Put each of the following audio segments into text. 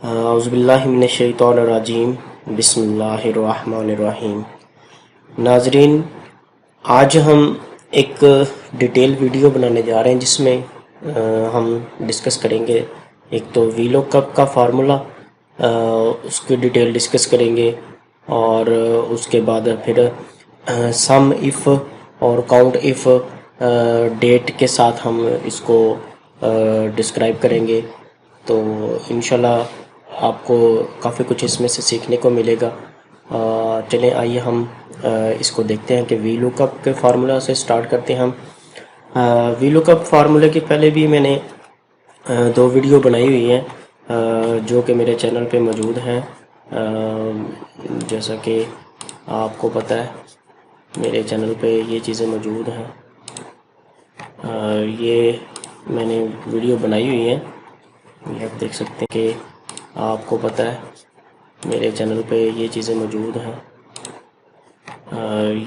औज़ुबिल्लाहिमिनश्शैतानिर्रजीम बिस्मिल्लाहिर्रहमानिर्रहीम। नाज़रीन, आज हम एक डिटेल वीडियो बनाने जा रहे हैं जिसमें हम डिस्कस करेंगे एक तो वीलॉकअप का फार्मूला, उसकी डिटेल डिस्कस करेंगे और उसके बाद फिर सम इफ़ और काउंट इफ़ डेट के साथ हम इसको डिस्क्राइब करेंगे। तो इंशाल्लाह आपको काफ़ी कुछ इसमें से सीखने को मिलेगा। चलें आइए हम इसको देखते हैं कि वीलॉकअप के फार्मूला से स्टार्ट करते हैं हम। वीलॉकअप फार्मूले के पहले भी मैंने दो वीडियो बनाई हुई हैं जो कि मेरे चैनल पे मौजूद हैं। जैसा कि आपको पता है मेरे चैनल पे ये चीज़ें मौजूद हैं। ये मैंने वीडियो बनाई हुई हैं, ये आप देख सकते हैं कि आपको पता है मेरे चैनल पे ये चीज़ें मौजूद हैं।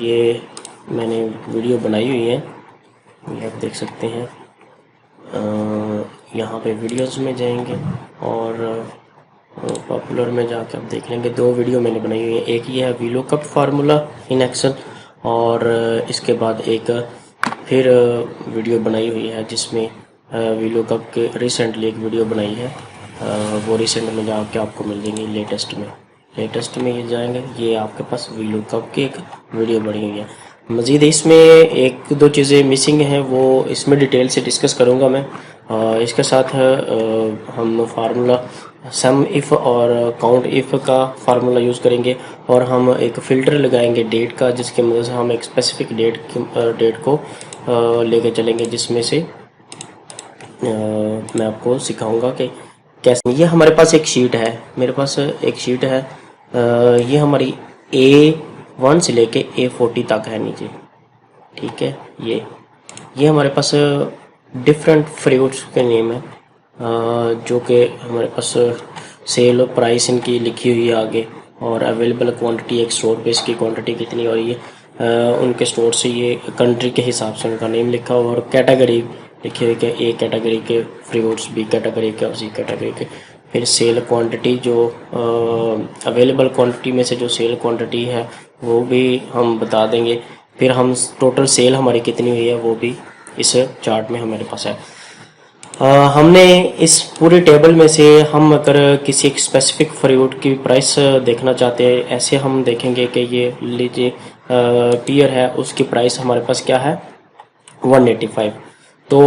ये मैंने वीडियो बनाई हुई हैं, ये आप देख सकते हैं। यहाँ पे वीडियोस में जाएंगे और पॉपुलर में जाके आप देख लेंगे। दो वीडियो मैंने बनाई हुई है, एक ये है वीलॉकअप फार्मूला इन एक्सेल और इसके बाद एक फिर वीडियो बनाई हुई है जिसमें वीलॉकअप के रिसेंटली एक वीडियो बनाई है। वो रिसेंट में जाके आपको मिल जाएंगी। लेटेस्ट में ये जाएंगे, ये आपके पास वीलॉकअप की एक वीडियो बनी हुई है। मज़ीद इसमें एक दो चीज़ें मिसिंग हैं, वो इसमें डिटेल से डिस्कस करूँगा मैं। इसके साथ हम फार्मूला सम इफ़ और काउंट इफ़ का फार्मूला यूज़ करेंगे और हम एक फ़िल्टर लगाएंगे डेट का, जिसकी मदद से हम एक स्पेसिफिक डेट को लेके चलेंगे, जिसमें से मैं आपको सिखाऊंगा कि कैसे। ये हमारे पास एक शीट है, मेरे पास एक शीट है। ये हमारी A1 से लेके A40 तक है नीचे, ठीक है। ये हमारे पास डिफरेंट फ्रूट्स के नेम है जो कि हमारे पास सेल प्राइस इनकी लिखी हुई है आगे और अवेलेबल क्वांटिटी, एक स्टोर पे इसकी क्वांटिटी कितनी और ये उनके स्टोर से ये कंट्री के हिसाब से उनका नेम लिखा हुआ और कैटेगरी लिखी हुई कि ए कैटेगरी के फ्रूट्स, बी कैटेगरी के और सी कैटेगरी के। फिर सेल क्वांटिटी, जो अवेलेबल क्वांटिटी में से जो सेल क्वांटिटी है वो भी हम बता देंगे। फिर हम टोटल सेल हमारी कितनी हुई है वो भी इस चार्ट में हमारे पास है। हमने इस पूरे टेबल में से हम अगर किसी एक स्पेसिफिक फ्रूट की प्राइस देखना चाहते हैं, ऐसे हम देखेंगे कि ये लीजिए पियर है, उसकी प्राइस हमारे पास क्या है 185। तो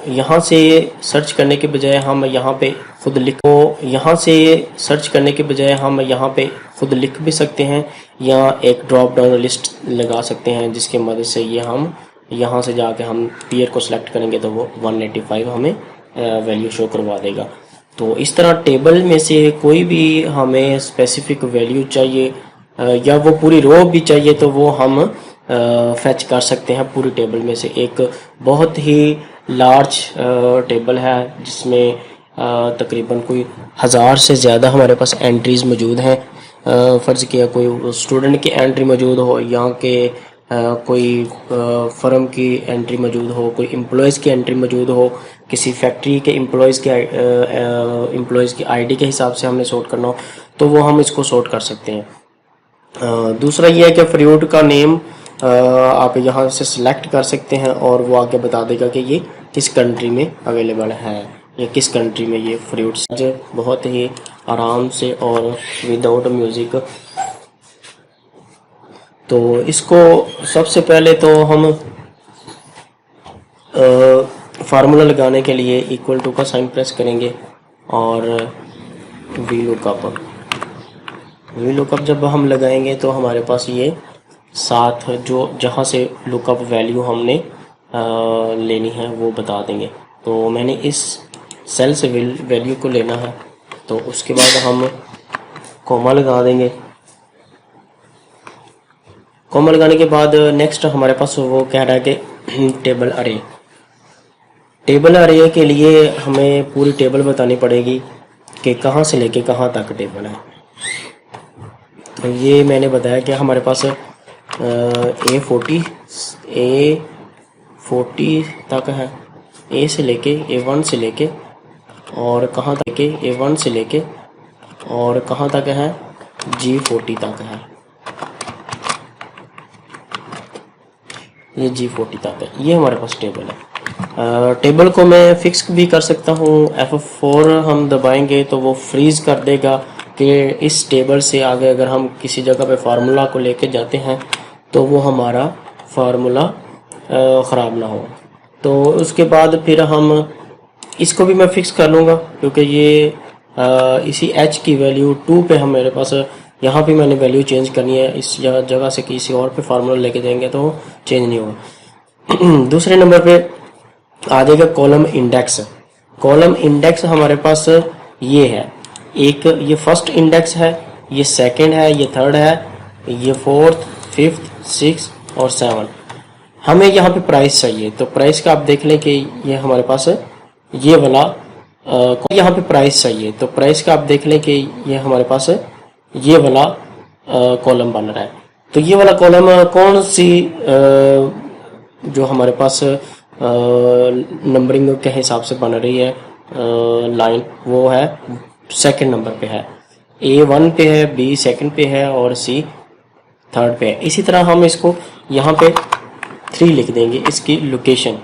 यहाँ से सर्च करने के बजाय हम यहाँ पे खुद लिख भी सकते हैं या एक ड्रॉप डाउन लिस्ट लगा सकते हैं, जिसकी मदद से ये हम यहाँ से जाके हम पियर को सिलेक्ट करेंगे तो वो 185 हमें वैल्यू शो करवा देगा। तो इस तरह टेबल में से कोई भी हमें स्पेसिफिक वैल्यू चाहिए या वो पूरी रो भी चाहिए तो वो हम फैच कर सकते हैं पूरी टेबल में से। एक बहुत ही लार्ज टेबल है जिसमें तकरीबन कोई 1000 से ज़्यादा हमारे पास एंट्रीज मौजूद हैं। फ़र्ज़ किया कोई स्टूडेंट की एंट्री मौजूद हो, यहाँ के कोई फर्म की एंट्री मौजूद हो, कोई एम्प्लॉयज़ की एंट्री मौजूद हो, किसी फैक्ट्री के एम्प्लॉयज़ की आईडी के हिसाब से हमने सॉर्ट करना हो तो वो हम इसको सॉर्ट कर सकते हैं। दूसरा ये है कि फ्रूट का नेम आप यहाँ से सिलेक्ट कर सकते हैं और वो आगे बता देगा कि ये किस कंट्री में अवेलेबल है या किस कंट्री में ये फ्रूट्स। बहुत ही आराम से और विदाउट म्यूज़िक। तो इसको सबसे पहले तो हम फार्मूला लगाने के लिए इक्वल टू का साइन प्रेस करेंगे और वीलॉकअप जब हम लगाएंगे तो हमारे पास ये साथ जो जहाँ से लुकअप वैल्यू हमने लेनी है वो बता देंगे। तो मैंने इस सेल से वैल्यू को लेना है तो उसके बाद हम कॉमा लगा देंगे। कॉमा लगाने के बाद नेक्स्ट हमारे पास वो कह रहा है कि टेबल अरे के लिए हमें पूरी टेबल बतानी पड़ेगी कि कहाँ से लेके कहाँ तक टेबल है। तो ये मैंने बताया कि हमारे पास A40 तक है, A से लेके A1 से लेके और कहाँ तक A1 से लेके और कहाँ तक है, G40 तक है, ये G40 तक है। ये हमारे पास टेबल है। टेबल को मैं फिक्स भी कर सकता हूँ, F4 हम दबाएंगे तो वो फ्रीज कर देगा कि इस टेबल से आगे अगर हम किसी जगह पे फार्मूला को लेके जाते हैं तो वो हमारा फार्मूला ख़राब ना हो। तो उसके बाद फिर हम इसको भी मैं फिक्स कर लूँगा, क्योंकि ये इसी h की वैल्यू 2 पे हम मेरे पास यहाँ पे मैंने वैल्यू चेंज करनी है, इस जगह से किसी और पे फार्मूला लेके जाएंगे तो चेंज नहीं होगा। दूसरे नंबर पे आ जाएगा कॉलम इंडेक्स। कॉलम इंडेक्स हमारे पास ये है, एक ये फर्स्ट इंडेक्स है, ये सेकंड है, ये थर्ड है, ये फोर्थ, फिफ्थ, सिक्स और 7। हमें यहाँ पे प्राइस चाहिए, तो प्राइस का आप देख लें कि ये हमारे पास ये वाला यहाँ पे प्राइस चाहिए, तो प्राइस का आप देख लें कि ये हमारे पास ये वाला कॉलम बन रहा है। तो ये वाला कॉलम कौन सी जो हमारे पास नंबरिंग के हिसाब से बन रही है लाइन, वो है सेकंड नंबर पे है, A1 पे है, B सेकंड पे है और C थर्ड पे है। इसी तरह हम इसको यहाँ पे 3 लिख देंगे, इसकी लोकेशन,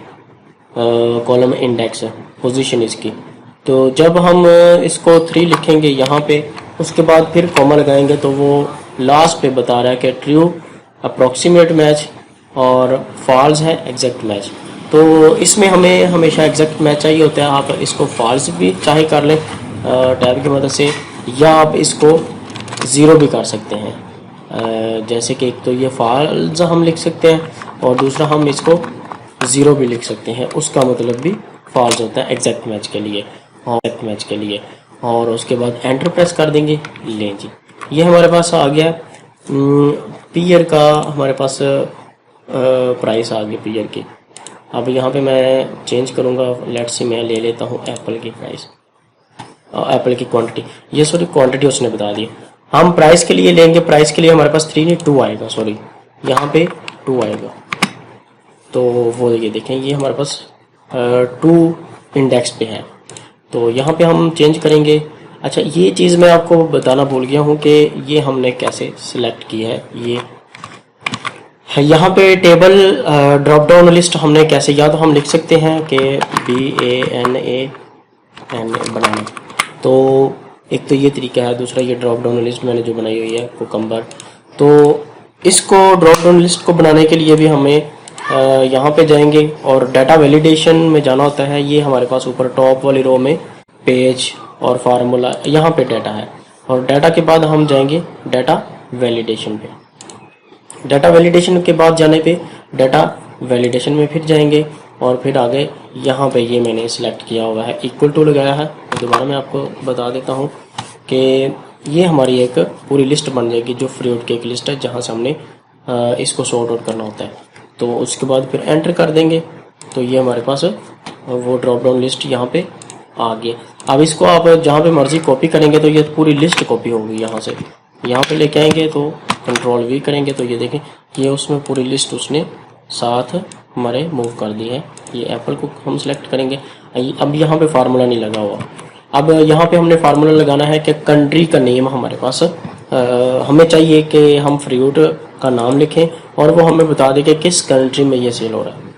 कॉलम इंडेक्स पोजीशन इसकी। तो जब हम इसको 3 लिखेंगे यहाँ पे, उसके बाद फिर कॉमा लगाएंगे तो वो लास्ट पे बता रहा है कि ट्रू अप्रोक्सीमेट मैच और फॉल्स है एग्जैक्ट मैच। तो इसमें हमें हमेशा एग्जैक्ट मैच चाहिए होता है। आप इसको फॉल्स भी चाहे कर लें टैब की मदद से, या आप इसको 0 भी कर सकते हैं। जैसे कि एक तो ये फॉल्स हम लिख सकते हैं और दूसरा हम इसको 0 भी लिख सकते हैं, उसका मतलब भी फॉल्स होता है एग्जैक्ट मैच के लिए और एग्जैक्ट मैच के लिए। और उसके बाद एंटर प्रेस कर देंगे। लें जी, ये हमारे पास आ गया पीयर का, हमारे पास प्राइस आ गई पीयर की। अब यहाँ पे मैं चेंज करूँगा, लेट्स सी मैं ले लेता हूँ एप्पल की प्राइस, एप्पल की क्वांटिटी, ये सॉरी क्वांटिटी उसने बता दी। हम प्राइस के लिए लेंगे, प्राइस के लिए हमारे पास 3 नहीं 2 आएगा, सॉरी यहाँ पे 2 आएगा। तो वो ये देखें, ये हमारे पास 2 इंडेक्स पे है, तो यहाँ पे हम चेंज करेंगे। अच्छा, ये चीज़ मैं आपको बताना भूल गया हूँ कि ये हमने कैसे सिलेक्ट की है। ये यहाँ पे टेबल ड्रॉप डाउन लिस्ट हमने कैसे, या तो हम लिख सकते हैं कि BANA बनाना, तो एक तो ये तरीका है। दूसरा ये ड्रॉप डाउन लिस्ट मैंने जो बनाई हुई है कुकम्बर, तो इसको ड्रॉप डाउन लिस्ट को बनाने के लिए भी हमें यहाँ पे जाएंगे और डाटा वैलिडेशन में जाना होता है। ये हमारे पास ऊपर टॉप वाली रो में पेज और फार्मूला, यहाँ पे डाटा है, और डाटा के बाद हम जाएंगे डाटा वैलिडेशन पे। डाटा वैलिडेशन के बाद जाने पे डाटा वैलिडेशन में फिर जाएंगे और फिर आगे यहाँ पे ये मैंने सिलेक्ट किया हुआ है, इक्वल टू लगाया है। तो दोबारा मैं आपको बता देता हूँ कि ये हमारी एक पूरी लिस्ट बन जाएगी जो फ्रूट की एक लिस्ट है, जहाँ से हमने इसको सॉर्ट आउट करना होता है। तो उसके बाद फिर एंटर कर देंगे तो ये हमारे पास वो ड्रॉप डाउन लिस्ट यहाँ पे आ गई। अब इसको आप जहाँ पे मर्जी कॉपी करेंगे तो ये पूरी लिस्ट कॉपी होगी। यहाँ से यहाँ पे लेके आएंगे तो Ctrl+V करेंगे तो ये देखें, ये उसमें पूरी लिस्ट उसने साथ हमारे मूव कर दी है। ये एप्पल को हम सिलेक्ट करेंगे। अब यहाँ पे फार्मूला नहीं लगा हुआ, अब यहाँ पे हमने फार्मूला लगाना है कि कंट्री का नेम हमारे पास हमें चाहिए कि हम फ्रूट का नाम लिखें और वो हमें बता दे कि किस कंट्री में ये सेल हो रहा है।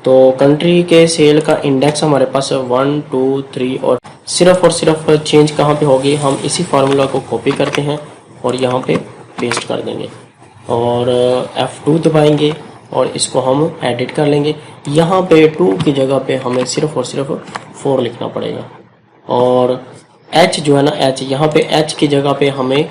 तो कंट्री के सेल का इंडेक्स हमारे पास 1 2 3 और सिर्फ चेंज कहाँ पे होगी, हम इसी फार्मूला को कॉपी करते हैं और यहाँ पे पेस्ट कर देंगे और F2 दबाएंगे और इसको हम एडिट कर लेंगे। यहाँ पे 2 की जगह पे हमें सिर्फ और सिर्फ 4 लिखना पड़ेगा और H जो है ना, H यहाँ पे H की जगह पे हमें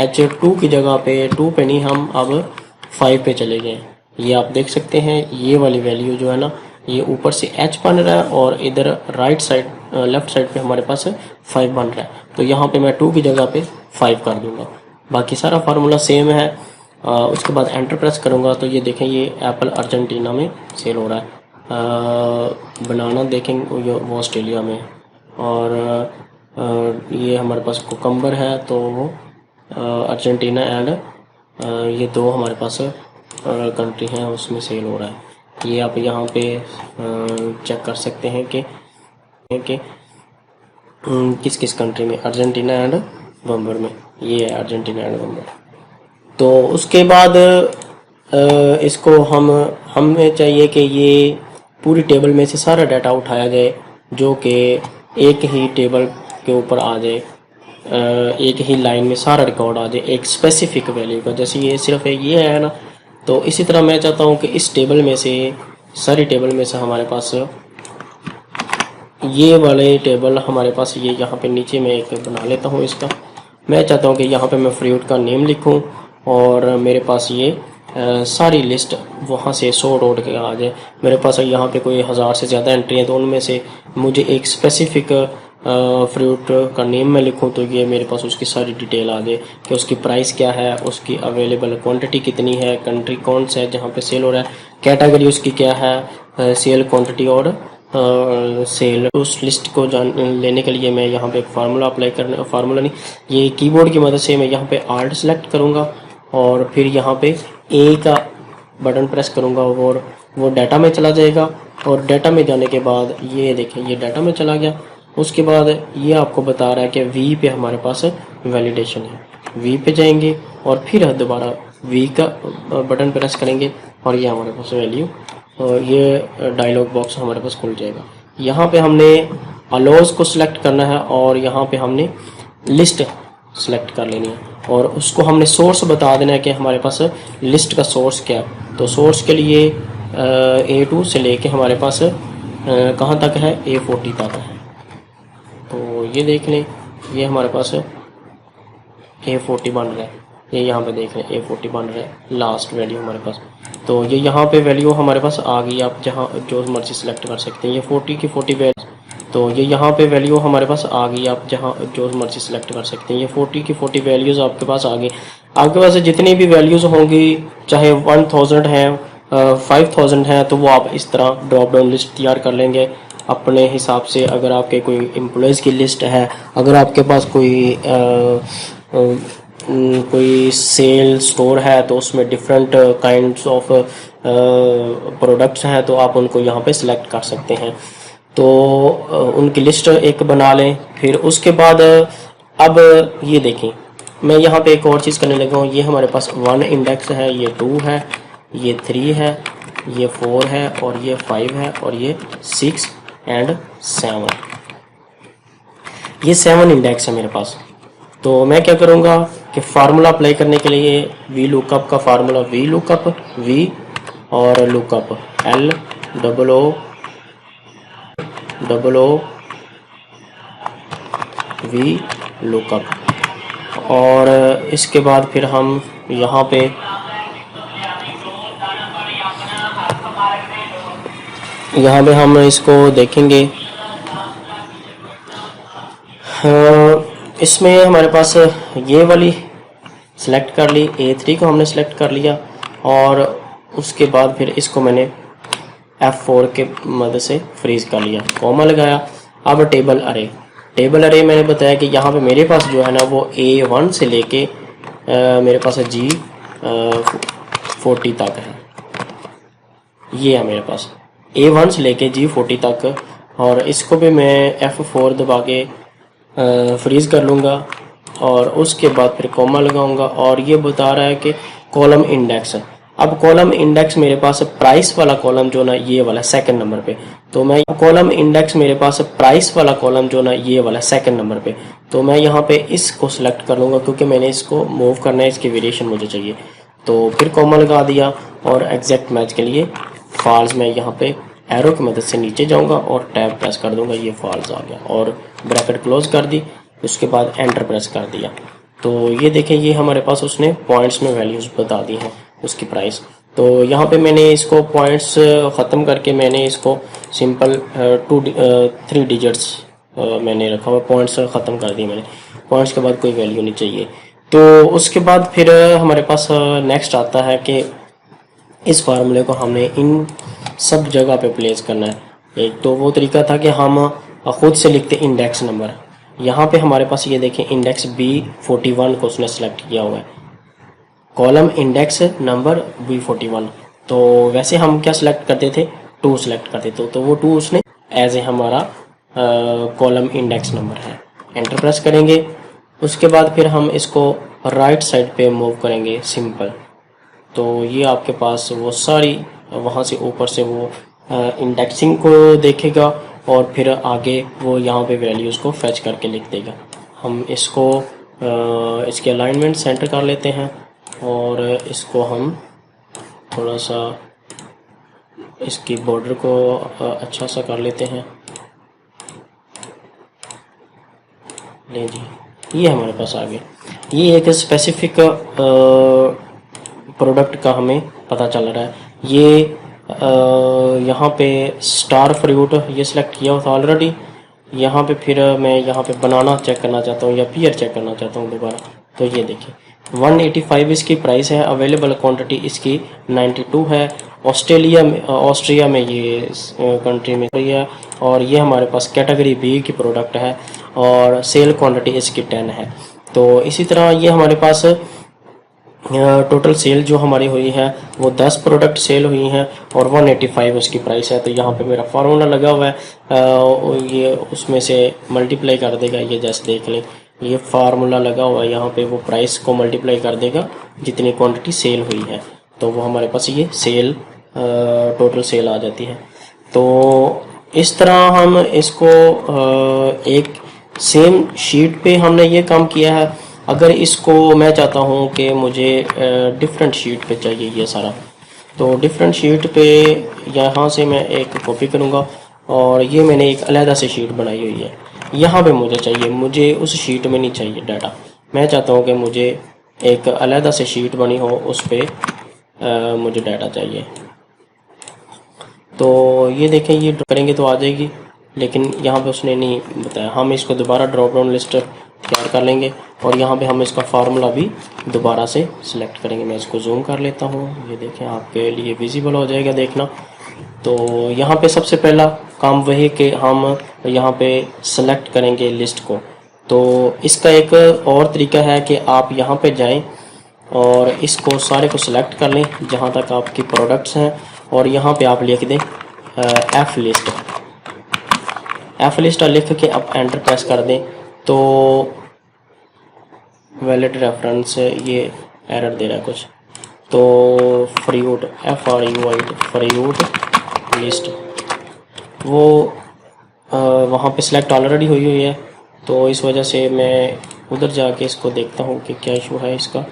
H2 की जगह पे 2 पे नहीं, हम अब 5 पे चले गए। ये आप देख सकते हैं, ये वाली वैल्यू जो है ना, ये ऊपर से H बन रहा है और इधर राइट साइड लेफ्ट साइड पे हमारे पास 5 बन रहा है। तो यहाँ पे मैं 2 की जगह पे 5 कर दूंगा। बाकी सारा फार्मूला सेम है। उसके बाद एंटर प्रेस करूँगा तो ये देखें, ये एप्पल अर्जेंटीना में सेल हो रहा है। बनाना देखेंगे वो ऑस्ट्रेलिया में, और ये हमारे पास कुकम्बर है तो वो अर्जेंटीना एंड ये 2 हमारे पास कंट्री हैं उसमें सेल हो रहा है। ये आप यहाँ पे चेक कर सकते हैं कि किस किस कंट्री में, अर्जेंटीना एंड बम्बर में, ये है अर्जेंटीना एंड बम्बर। तो उसके बाद इसको हमें चाहिए कि ये पूरी टेबल में से सारा डाटा उठाया जाए जो कि एक ही टेबल के ऊपर आ जाए, एक ही लाइन में सारा रिकॉर्ड आ जाए एक स्पेसिफिक वैल्यू का। जैसे ये सिर्फ ये है ना, तो इसी तरह मैं चाहता हूँ कि इस टेबल में से, सारी टेबल में से हमारे पास ये वाले टेबल हमारे पास, ये यहाँ पे नीचे मैं एक बना लेता हूँ इसका। मैं चाहता हूँ कि यहाँ पे मैं फ्रूट का नेम लिखूँ और मेरे पास ये सारी लिस्ट वहाँ से सॉर्ट आउट के आ जाए। मेरे पास यहाँ पे कोई 1000 से ज़्यादा एंट्री है, तो उनमें से मुझे एक स्पेसिफिक फ्रूट का नेम मैं लिखूँ तो ये मेरे पास उसकी सारी डिटेल आ जाए कि उसकी प्राइस क्या है, उसकी अवेलेबल क्वांटिटी कितनी है, कंट्री कौन सा है जहाँ पे सेल हो रहा है, कैटेगरी उसकी क्या है, सेल क्वांटिटी और सेल। उस लिस्ट को लेने के लिए मैं यहाँ पे एक फार्मूला अप्लाई करना, फार्मूला नहीं, ये कीबोर्ड की मदद से मैं यहाँ पे आल्ट सेलेक्ट करूँगा और फिर यहाँ पे ए का बटन प्रेस करूँगा और वो डाटा में चला जाएगा। और डाटा में जाने के बाद ये देखें, ये डाटा में चला गया। उसके बाद ये आपको बता रहा है कि वी पे हमारे पास वैलिडेशन है, वी पे जाएंगे और फिर दोबारा वी का बटन प्रेस करेंगे और ये हमारे पास वैल्यू, और ये डायलॉग बॉक्स हमारे पास खुल जाएगा। यहाँ पे हमने अलोज को सिलेक्ट करना है और यहाँ पे हमने लिस्ट सेलेक्ट कर लेनी है और उसको हमने सोर्स बता देना है कि हमारे पास लिस्ट का सोर्स क्या है। तो सोर्स के लिए A2 से लेके हमारे पास कहाँ तक है, A40 तक है। तो ये देख लें, ये हमारे पास A40 बन रहा है, ये यहाँ पे देख लें A40 बन रहा है लास्ट वैल्यू हमारे पास। तो ये यहाँ पे वैल्यू हमारे पास आ गई, आप जहाँ जो मर्जी सेलेक्ट कर सकते हैं। ये 40 की 40 वैल्यू, तो ये यहाँ पे वैल्यू हमारे पास आ गई, आप जहाँ जो मर्जी सेलेक्ट कर सकते हैं। ये 40 की 40 वैल्यूज़ आपके पास आ गई। आपके पास जितनी भी वैल्यूज़ होंगी, चाहे 1000 हैं, 5000 हैं, तो वो आप इस तरह ड्रॉप डाउन लिस्ट तैयार कर लेंगे अपने हिसाब से। अगर आपके कोई एम्प्लॉयज़ की लिस्ट है, अगर आपके पास कोई सेल स्टोर है तो उसमें डिफरेंट काइंड्स ऑफ प्रोडक्ट्स हैं, तो आप उनको यहाँ पे सिलेक्ट कर सकते हैं। तो उनकी लिस्ट एक बना लें। फिर उसके बाद अब ये देखें, मैं यहाँ पे एक और चीज़ करने लगा हूँ। ये हमारे पास 1 इंडेक्स है, ये 2 है, ये 3 है, ये 4 है और ये 5 है और ये 6 एंड 7। ये 7 इंडेक्स है मेरे पास। तो मैं क्या करूँगा कि फार्मूला अप्लाई करने के लिए वी लुकअप का फार्मूला, वी लुकअप वी और लुकअप LOO वी लुकअप। और इसके बाद फिर हम यहाँ पे हम इसको देखेंगे। इसमें हमारे पास ये वाली सिलेक्ट कर ली, A3 को हमने सिलेक्ट कर लिया और उसके बाद फिर इसको मैंने F4 के मदद से फ्रीज कर लिया, कॉमा लगाया। अब टेबल अरे मैंने बताया कि यहाँ पे मेरे पास जो है ना वो A1 से लेके मेरे पास G40 तक है। ये है मेरे पास A1 से लेके G40 तक, और इसको भी मैं F4 दबा के फ्रीज कर लूँगा और उसके बाद फिर कॉमा लगाऊंगा। और ये बता रहा है कि कॉलम इंडेक्स। अब कॉलम इंडेक्स मेरे पास प्राइस वाला कॉलम जो ना ये वाला सेकंड नंबर पे, तो मैं कॉलम इंडेक्स मेरे पास प्राइस वाला कॉलम जो ना ये वाला सेकंड नंबर पे, तो मैं यहाँ पे इसको सिलेक्ट कर लूँगा क्योंकि मैंने इसको मूव करना है, इसकी वेरिएशन मुझे चाहिए। तो फिर कॉमा लगा दिया और एग्जैक्ट मैच के लिए फॉल्स मैं यहाँ पे एरो की मदद से नीचे जाऊँगा और टैब प्रेस कर दूँगा, ये फॉल्स आ गया और ब्रैकेट क्लोज कर दी। उसके बाद एंटर प्रेस कर दिया। तो ये देखें, ये हमारे पास उसने पॉइंट्स में वैल्यूज़ बता दी हैं उसकी प्राइस। तो यहाँ पे मैंने इसको पॉइंट्स ख़त्म करके मैंने इसको सिंपल 3 डिजिट्स मैंने रखा हुआ, पॉइंट्स ख़त्म कर दिए मैंने, पॉइंट्स के बाद कोई वैल्यू नहीं चाहिए। तो उसके बाद फिर हमारे पास नेक्स्ट आता है कि इस फार्मूले को हमने इन सब जगह पे प्लेस करना है। एक तो वो तरीका था कि हम खुद से लिखते इंडेक्स नंबर। यहाँ पे हमारे पास ये देखें इंडेक्स B41 को उसने सेलेक्ट किया हुआ है, कॉलम इंडेक्स नंबर B41। तो वैसे हम क्या सिलेक्ट करते थे, 2 सिलेक्ट करते थे, तो वो 2 उसने एज ए हमारा कॉलम इंडेक्स नंबर है। एंटर प्रेस करेंगे, उसके बाद फिर हम इसको राइट साइड पे मूव करेंगे सिंपल, तो ये आपके पास वो सारी वहाँ से ऊपर से वो इंडेक्सिंग को देखेगा और फिर आगे वो यहाँ पे वैल्यूज़ को फैच करके लिख देगा। हम इसको इसके अलाइनमेंट सेंटर कर लेते हैं और इसको हम थोड़ा सा इसकी बॉर्डर को अच्छा सा कर लेते हैं। ले जी, ये हमारे पास आ गया। ये एक स्पेसिफिक प्रोडक्ट का हमें पता चल रहा है। ये यहाँ पे स्टार फ्रूट ये सिलेक्ट किया हुआ था ऑलरेडी। यहाँ पे फिर मैं यहाँ पे बनाना चेक करना चाहता हूँ या पियर चेक करना चाहता हूँ दोबारा, तो ये देखिए 185 इसकी प्राइस है। अवेलेबल क्वांटिटी इसकी 92 है। ऑस्ट्रिया में ये कंट्री में है और ये हमारे पास कैटेगरी बी की प्रोडक्ट है और सेल क्वांटिटी इसकी 10 है। तो इसी तरह ये हमारे पास टोटल सेल जो हमारी हुई है वो 10 प्रोडक्ट सेल हुई हैं और 185 उसकी प्राइस है। तो यहाँ पे मेरा फार्मूला लगा हुआ है, ये उसमें से मल्टीप्लाई कर देगा। ये जैसे देख लें, ये फार्मूला लगा हुआ है, यहाँ पे वो प्राइस को मल्टीप्लाई कर देगा जितनी क्वांटिटी सेल हुई है, तो वो हमारे पास ये सेल टोटल सेल आ जाती है। तो इस तरह हम इसको एक सेम शीट पे हमने ये काम किया है। अगर इसको मैं चाहता हूँ कि मुझे डिफरेंट शीट पे चाहिए ये सारा, तो डिफरेंट शीट पे यहाँ से मैं एक कॉपी करूँगा और ये मैंने एक अलहदा से शीट बनाई हुई है। यहाँ पे मुझे चाहिए, मुझे उस शीट में नहीं चाहिए डाटा। मैं चाहता हूँ कि मुझे एक अलहदा से शीट बनी हो, उस पर मुझे डाटा चाहिए। तो ये देखें, ये करेंगे तो आ जाएगी, लेकिन यहाँ पे उसने नहीं बताया। हम इसको दोबारा ड्रॉप डाउन लिस्ट तैयार कर लेंगे और यहाँ पे हम इसका फार्मूला भी दोबारा से सिलेक्ट करेंगे। मैं इसको जूम कर लेता हूँ, ये देखें आपके लिए विजिबल हो जाएगा देखना। तो यहाँ पे सबसे पहला काम वही कि हम यहाँ पे सेलेक्ट करेंगे लिस्ट को। तो इसका एक और तरीका है कि आप यहाँ पे जाएं और इसको सारे को सिलेक्ट कर लें जहाँ तक आपकी प्रोडक्ट्स हैं और यहाँ पे आप लिख दें एफ लिस्ट लिख के आप एंटर प्रेस कर दें। तो वैलिड रेफरेंस ये एरर दे रहा है कुछ, तो फ्रूट फ्रूट लिस्ट वो वहाँ पे सिलेक्ट ऑलरेडी हुई है, तो इस वजह से मैं उधर जाके इसको देखता हूँ कि क्या इशू है इसका।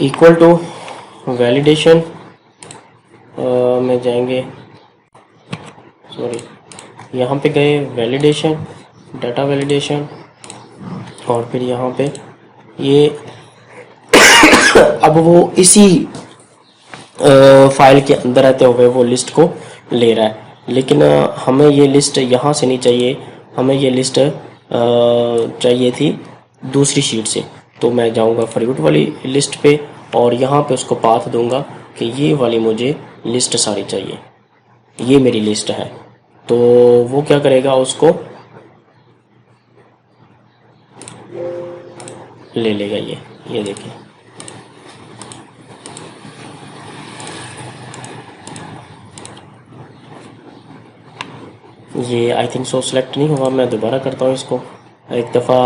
इक्वल टू वैलिडेशन में जाएंगे, सॉरी यहाँ पे गए वैलिडेशन, डाटा वैलिडेशन और फिर यहाँ पे ये अब वो इसी फाइल के अंदर रहते हुए वो लिस्ट को ले रहा है, लेकिन हमें ये लिस्ट यहाँ से नहीं चाहिए, हमें ये लिस्ट चाहिए थी दूसरी शीट से। तो मैं जाऊँगा फ्रूट वाली लिस्ट पे और यहाँ पे उसको पाथ दूंगा कि ये वाली मुझे लिस्ट सारी चाहिए, ये मेरी लिस्ट है। तो वो क्या करेगा, उसको ले लेगा। ये देखिए, ये आई थिंक सो सिलेक्ट नहीं हुआ। मैं दोबारा करता हूँ इसको एक दफ़ा,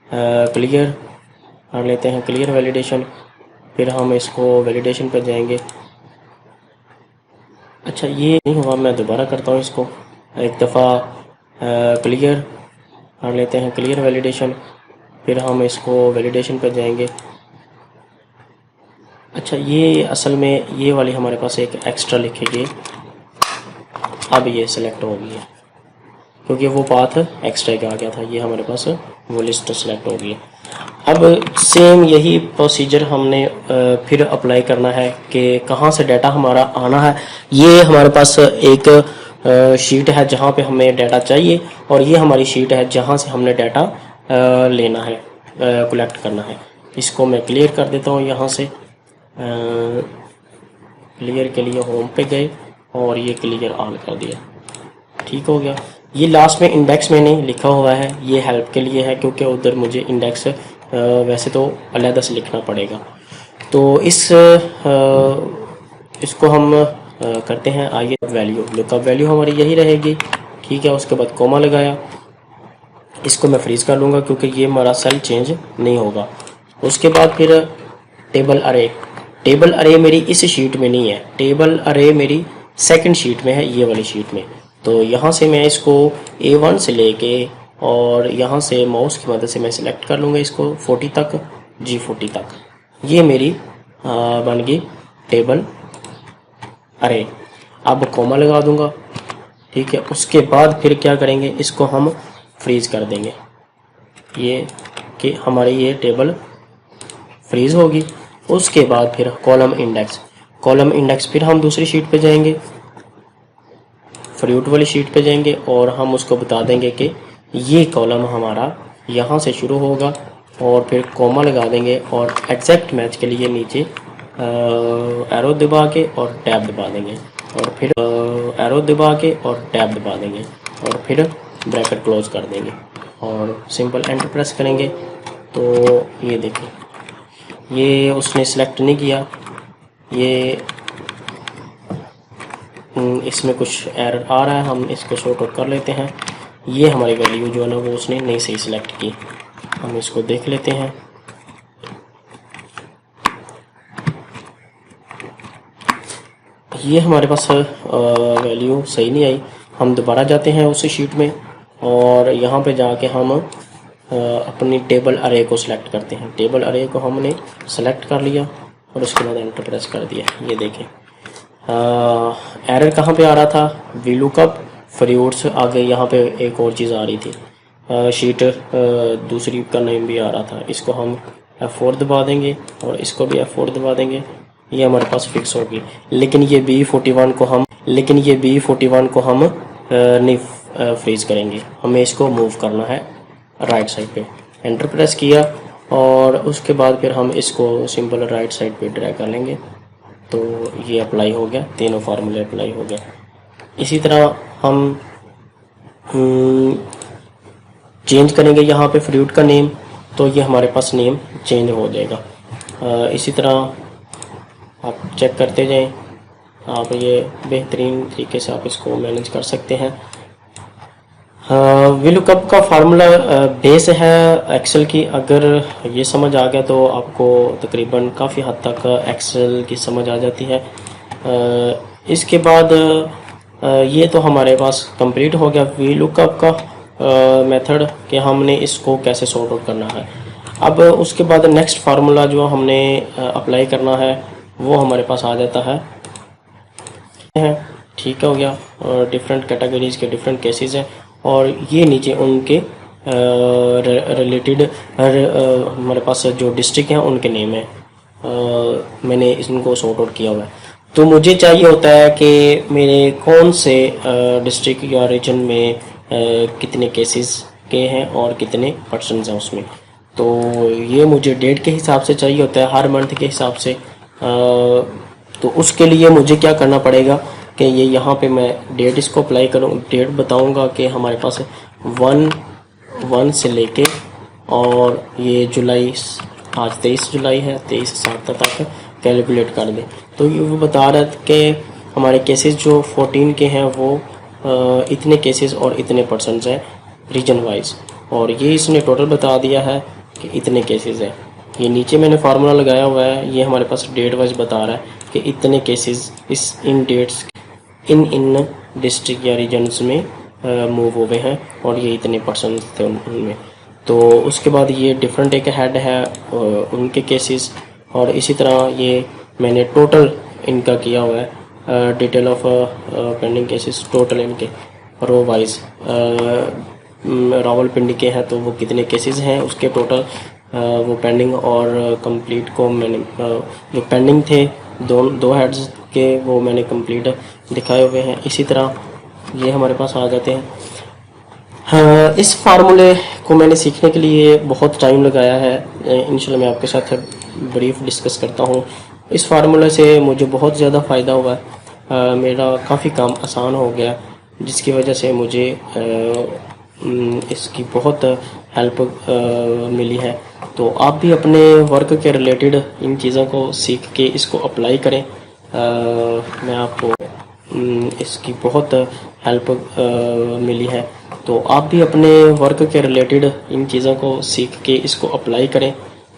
क्लियर कर लेते हैं, क्लियर वैलिडेशन। फिर हम इसको वैलिडेशन पर जाएंगे। अच्छा ये नहीं हुआ, मैं दोबारा करता हूँ इसको एक दफ़ा, क्लियर कर लेते हैं, क्लियर वैलिडेशन। फिर हम इसको वैलिडेशन पर जाएंगे। अच्छा ये असल में ये वाली हमारे पास एक एक्स्ट्रा लिखेगी, अब ये सिलेक्ट हो गई है क्योंकि वो पाथ एक्स्ट्रा का आ गया था। ये हमारे पास वो लिस्ट सेलेक्ट हो गई है। अब सेम यही प्रोसीजर हमने फिर अप्लाई करना है कि कहाँ से डाटा हमारा आना है। ये हमारे पास एक शीट है जहाँ पे हमें डाटा चाहिए और ये हमारी शीट है जहाँ से हमने डाटा लेना है, कलेक्ट करना है। इसको मैं क्लियर कर देता हूँ यहाँ से। क्लियर के लिए होम पे गए और ये क्लियर ऑन कर दिया, ठीक हो गया। ये लास्ट में इंडेक्स में नहीं लिखा हुआ है, ये हेल्प के लिए है क्योंकि उधर मुझे इंडेक्स वैसे तो अलग से लिखना पड़ेगा। तो इसको हम करते हैं आइए। वैल्यू लुकअप वैल्यू हमारी यही रहेगी, ठीक। ठीक है। उसके बाद कॉमा लगाया, इसको मैं फ्रीज कर लूँगा क्योंकि ये हमारा सेल चेंज नहीं होगा। उसके बाद फिर टेबल अरे, टेबल अरे मेरी इस शीट में नहीं है, टेबल अरे मेरी सेकंड शीट में है, ये वाली शीट में। तो यहाँ से मैं इसको A1 से लेके और यहाँ से माउस की मदद से मैं सिलेक्ट कर लूँगा इसको 40 तक, G40 तक। ये मेरी बन गई टेबल अरे। अब कॉमा लगा दूंगा, ठीक है। उसके बाद फिर क्या करेंगे, इसको हम फ्रीज कर देंगे, ये कि हमारी ये टेबल फ्रीज होगी। उसके बाद फिर कॉलम इंडेक्स, कॉलम इंडेक्स फिर हम दूसरी शीट पे जाएंगे, फ्रूट वाली शीट पे जाएंगे और हम उसको बता देंगे कि ये कॉलम हमारा यहाँ से शुरू होगा और फिर कॉमा लगा देंगे और एग्जैक्ट मैच के लिए नीचे एरो दबा के और टैब दबा देंगे और फिर एरो दबा के और टैब दबा देंगे और फिर ब्रैकेट क्लोज कर देंगे और सिंपल एंटर प्रेस करेंगे। तो ये देखें, ये उसने सिलेक्ट नहीं किया, ये इसमें कुछ एरर आ रहा है, हम इसको सॉर्ट आउट कर लेते हैं। ये हमारी वैल्यू जो है ना वो उसने नहीं सही सिलेक्ट की, हम इसको देख लेते हैं। ये हमारे पास वैल्यू सही नहीं आई, हम दोबारा जाते हैं उसी शीट में और यहाँ पे जाके हम अपनी टेबल अरे को सिलेक्ट करते हैं। टेबल अरे को हमने सेलेक्ट कर लिया और उसके बाद एंटर प्रेस कर दिया। ये देखें एरर कहाँ पे आ रहा था, VLOOKUP फ्रूट्स आगे यहाँ पे एक और चीज़ आ रही थी, शीट दूसरी का नेम भी आ रहा था। इसको हम F4 दबा देंगे और इसको भी F4 दबा देंगे, ये हमारे पास फिक्स होगी। लेकिन ये B41 को हम नहीं फ्रीज करेंगे, हमें इसको मूव करना है राइट साइड पे। एंटर प्रेस किया और उसके बाद फिर हम इसको सिंपल राइट साइड पे ड्रैग कर लेंगे। तो ये अप्लाई हो गया, तीनों फार्मूले अप्लाई हो गया। इसी तरह हम चेंज करेंगे यहाँ पे फ्रूट का नेम, तो ये हमारे पास नेम चेंज हो जाएगा। इसी तरह आप चेक करते जाएं, आप ये बेहतरीन तरीके से आप इसको मैनेज कर सकते हैं। VLOOKUP का फार्मूला बेस है एक्सेल की, अगर ये समझ आ गया तो आपको तकरीबन काफ़ी हद तक एक्सेल की समझ आ जाती है। इसके बाद ये तो हमारे पास कंप्लीट हो गया VLOOKUP का मेथड कि हमने इसको कैसे सॉर्ट आउट करना है। अब उसके बाद नेक्स्ट फार्मूला जो हमने अप्लाई करना है वो हमारे पास आ जाता है। ठीक हो गया, डिफरेंट कैटेगरीज के डिफरेंट केसेस हैं और ये नीचे उनके रिलेटेड हमारे पास जो डिस्ट्रिक्ट हैं उनके नेम है, मैंने इनको सॉर्ट आउट किया हुआ है। तो मुझे चाहिए होता है कि मेरे कौन से डिस्ट्रिक्ट या रीजन में कितने केसेस के हैं और कितने पर्सन्स हैं उसमें। तो ये मुझे डेट के हिसाब से चाहिए होता है, हर मंथ के हिसाब से। तो उसके लिए मुझे क्या करना पड़ेगा कि ये यहाँ पे मैं डेट इसको अप्लाई करूँ, डेट बताऊँगा कि हमारे पास 1 से लेके और ये जुलाई, आज 23 जुलाई है, 23/7 तक कैलकुलेट कर दें। तो ये वो बता रहा है कि हमारे केसेस जो 14 के हैं वो इतने केसेस और इतने पर्सन्स हैं रीजन वाइज, और ये इसने टोटल बता दिया है कि इतने केसेस हैं। ये नीचे मैंने फार्मूला लगाया हुआ है, ये हमारे पास डेट वाइज बता रहा है कि इतने cases in dates in district या रीजन्स में मूव हुए हैं और ये इतने पर्सन थे उनमें। तो उसके बाद ये डिफरेंट एक हेड है उनके केसेस, और इसी तरह ये मैंने टोटल इनका किया हुआ है, detail of pending cases total इनके रो वाइज। रावलपिंडी के हैं तो वो कितने केसेस हैं उसके टोटल, वो पेंडिंग और कंप्लीट को मैंने जो पेंडिंग थे दो हेड्स के वो मैंने कंप्लीट दिखाए हुए हैं। इसी तरह ये हमारे पास आ जाते हैं। हाँ, इस फार्मूले को मैंने सीखने के लिए बहुत टाइम लगाया है। इंशाल्लाह मैं आपके साथ ब्रीफ डिस्कस करता हूँ। इस फार्मूले से मुझे बहुत ज़्यादा फ़ायदा हुआ है, मेरा काफ़ी काम आसान हो गया, जिसकी वजह से मुझे इसकी बहुत हेल्प मिली है। तो आप भी अपने वर्क के रिलेटेड इन चीज़ों को सीख के इसको अप्लाई करें। मैं आपको इसकी बहुत हेल्प मिली है। तो आप भी अपने वर्क के रिलेटेड इन चीज़ों को सीख के इसको अप्लाई करें।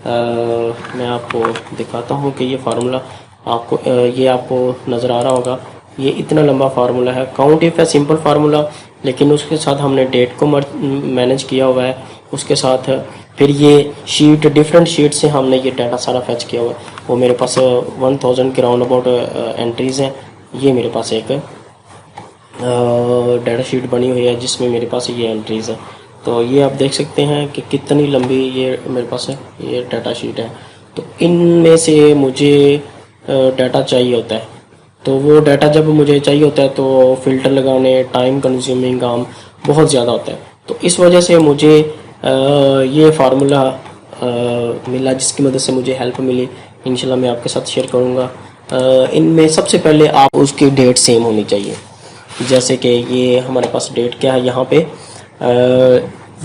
मैं आपको दिखाता हूँ कि ये फार्मूला आपको ये आपको नज़र आ रहा होगा। ये इतना लंबा फार्मूला है। काउंट इफ है सिंपल फार्मूला, लेकिन उसके साथ हमने डेट को मैनेज किया हुआ है। उसके साथ फिर ये शीट, डिफरेंट शीट से हमने ये डाटा सारा फैच किया हुआ है। वो मेरे पास 1000 के राउंड अबाउट एंट्रीज़ हैं। ये मेरे पास एक डाटा शीट बनी हुई है जिसमें मेरे पास ये एंट्रीज़ है। तो ये आप देख सकते हैं कि कितनी लंबी ये मेरे पास है, ये डाटा शीट है। तो इनमें से मुझे डाटा चाहिए होता है। तो वो डाटा जब मुझे चाहिए होता है तो फ़िल्टर लगाने, टाइम कंज्यूमिंग काम बहुत ज़्यादा होता है। तो इस वजह से मुझे ये फार्मूला मिला, जिसकी मदद से मुझे हेल्प मिली। इंशाल्लाह मैं आपके साथ शेयर करूँगा। इनमें सबसे पहले आप उसकी डेट सेम होनी चाहिए। जैसे कि ये हमारे पास डेट क्या है यहाँ पे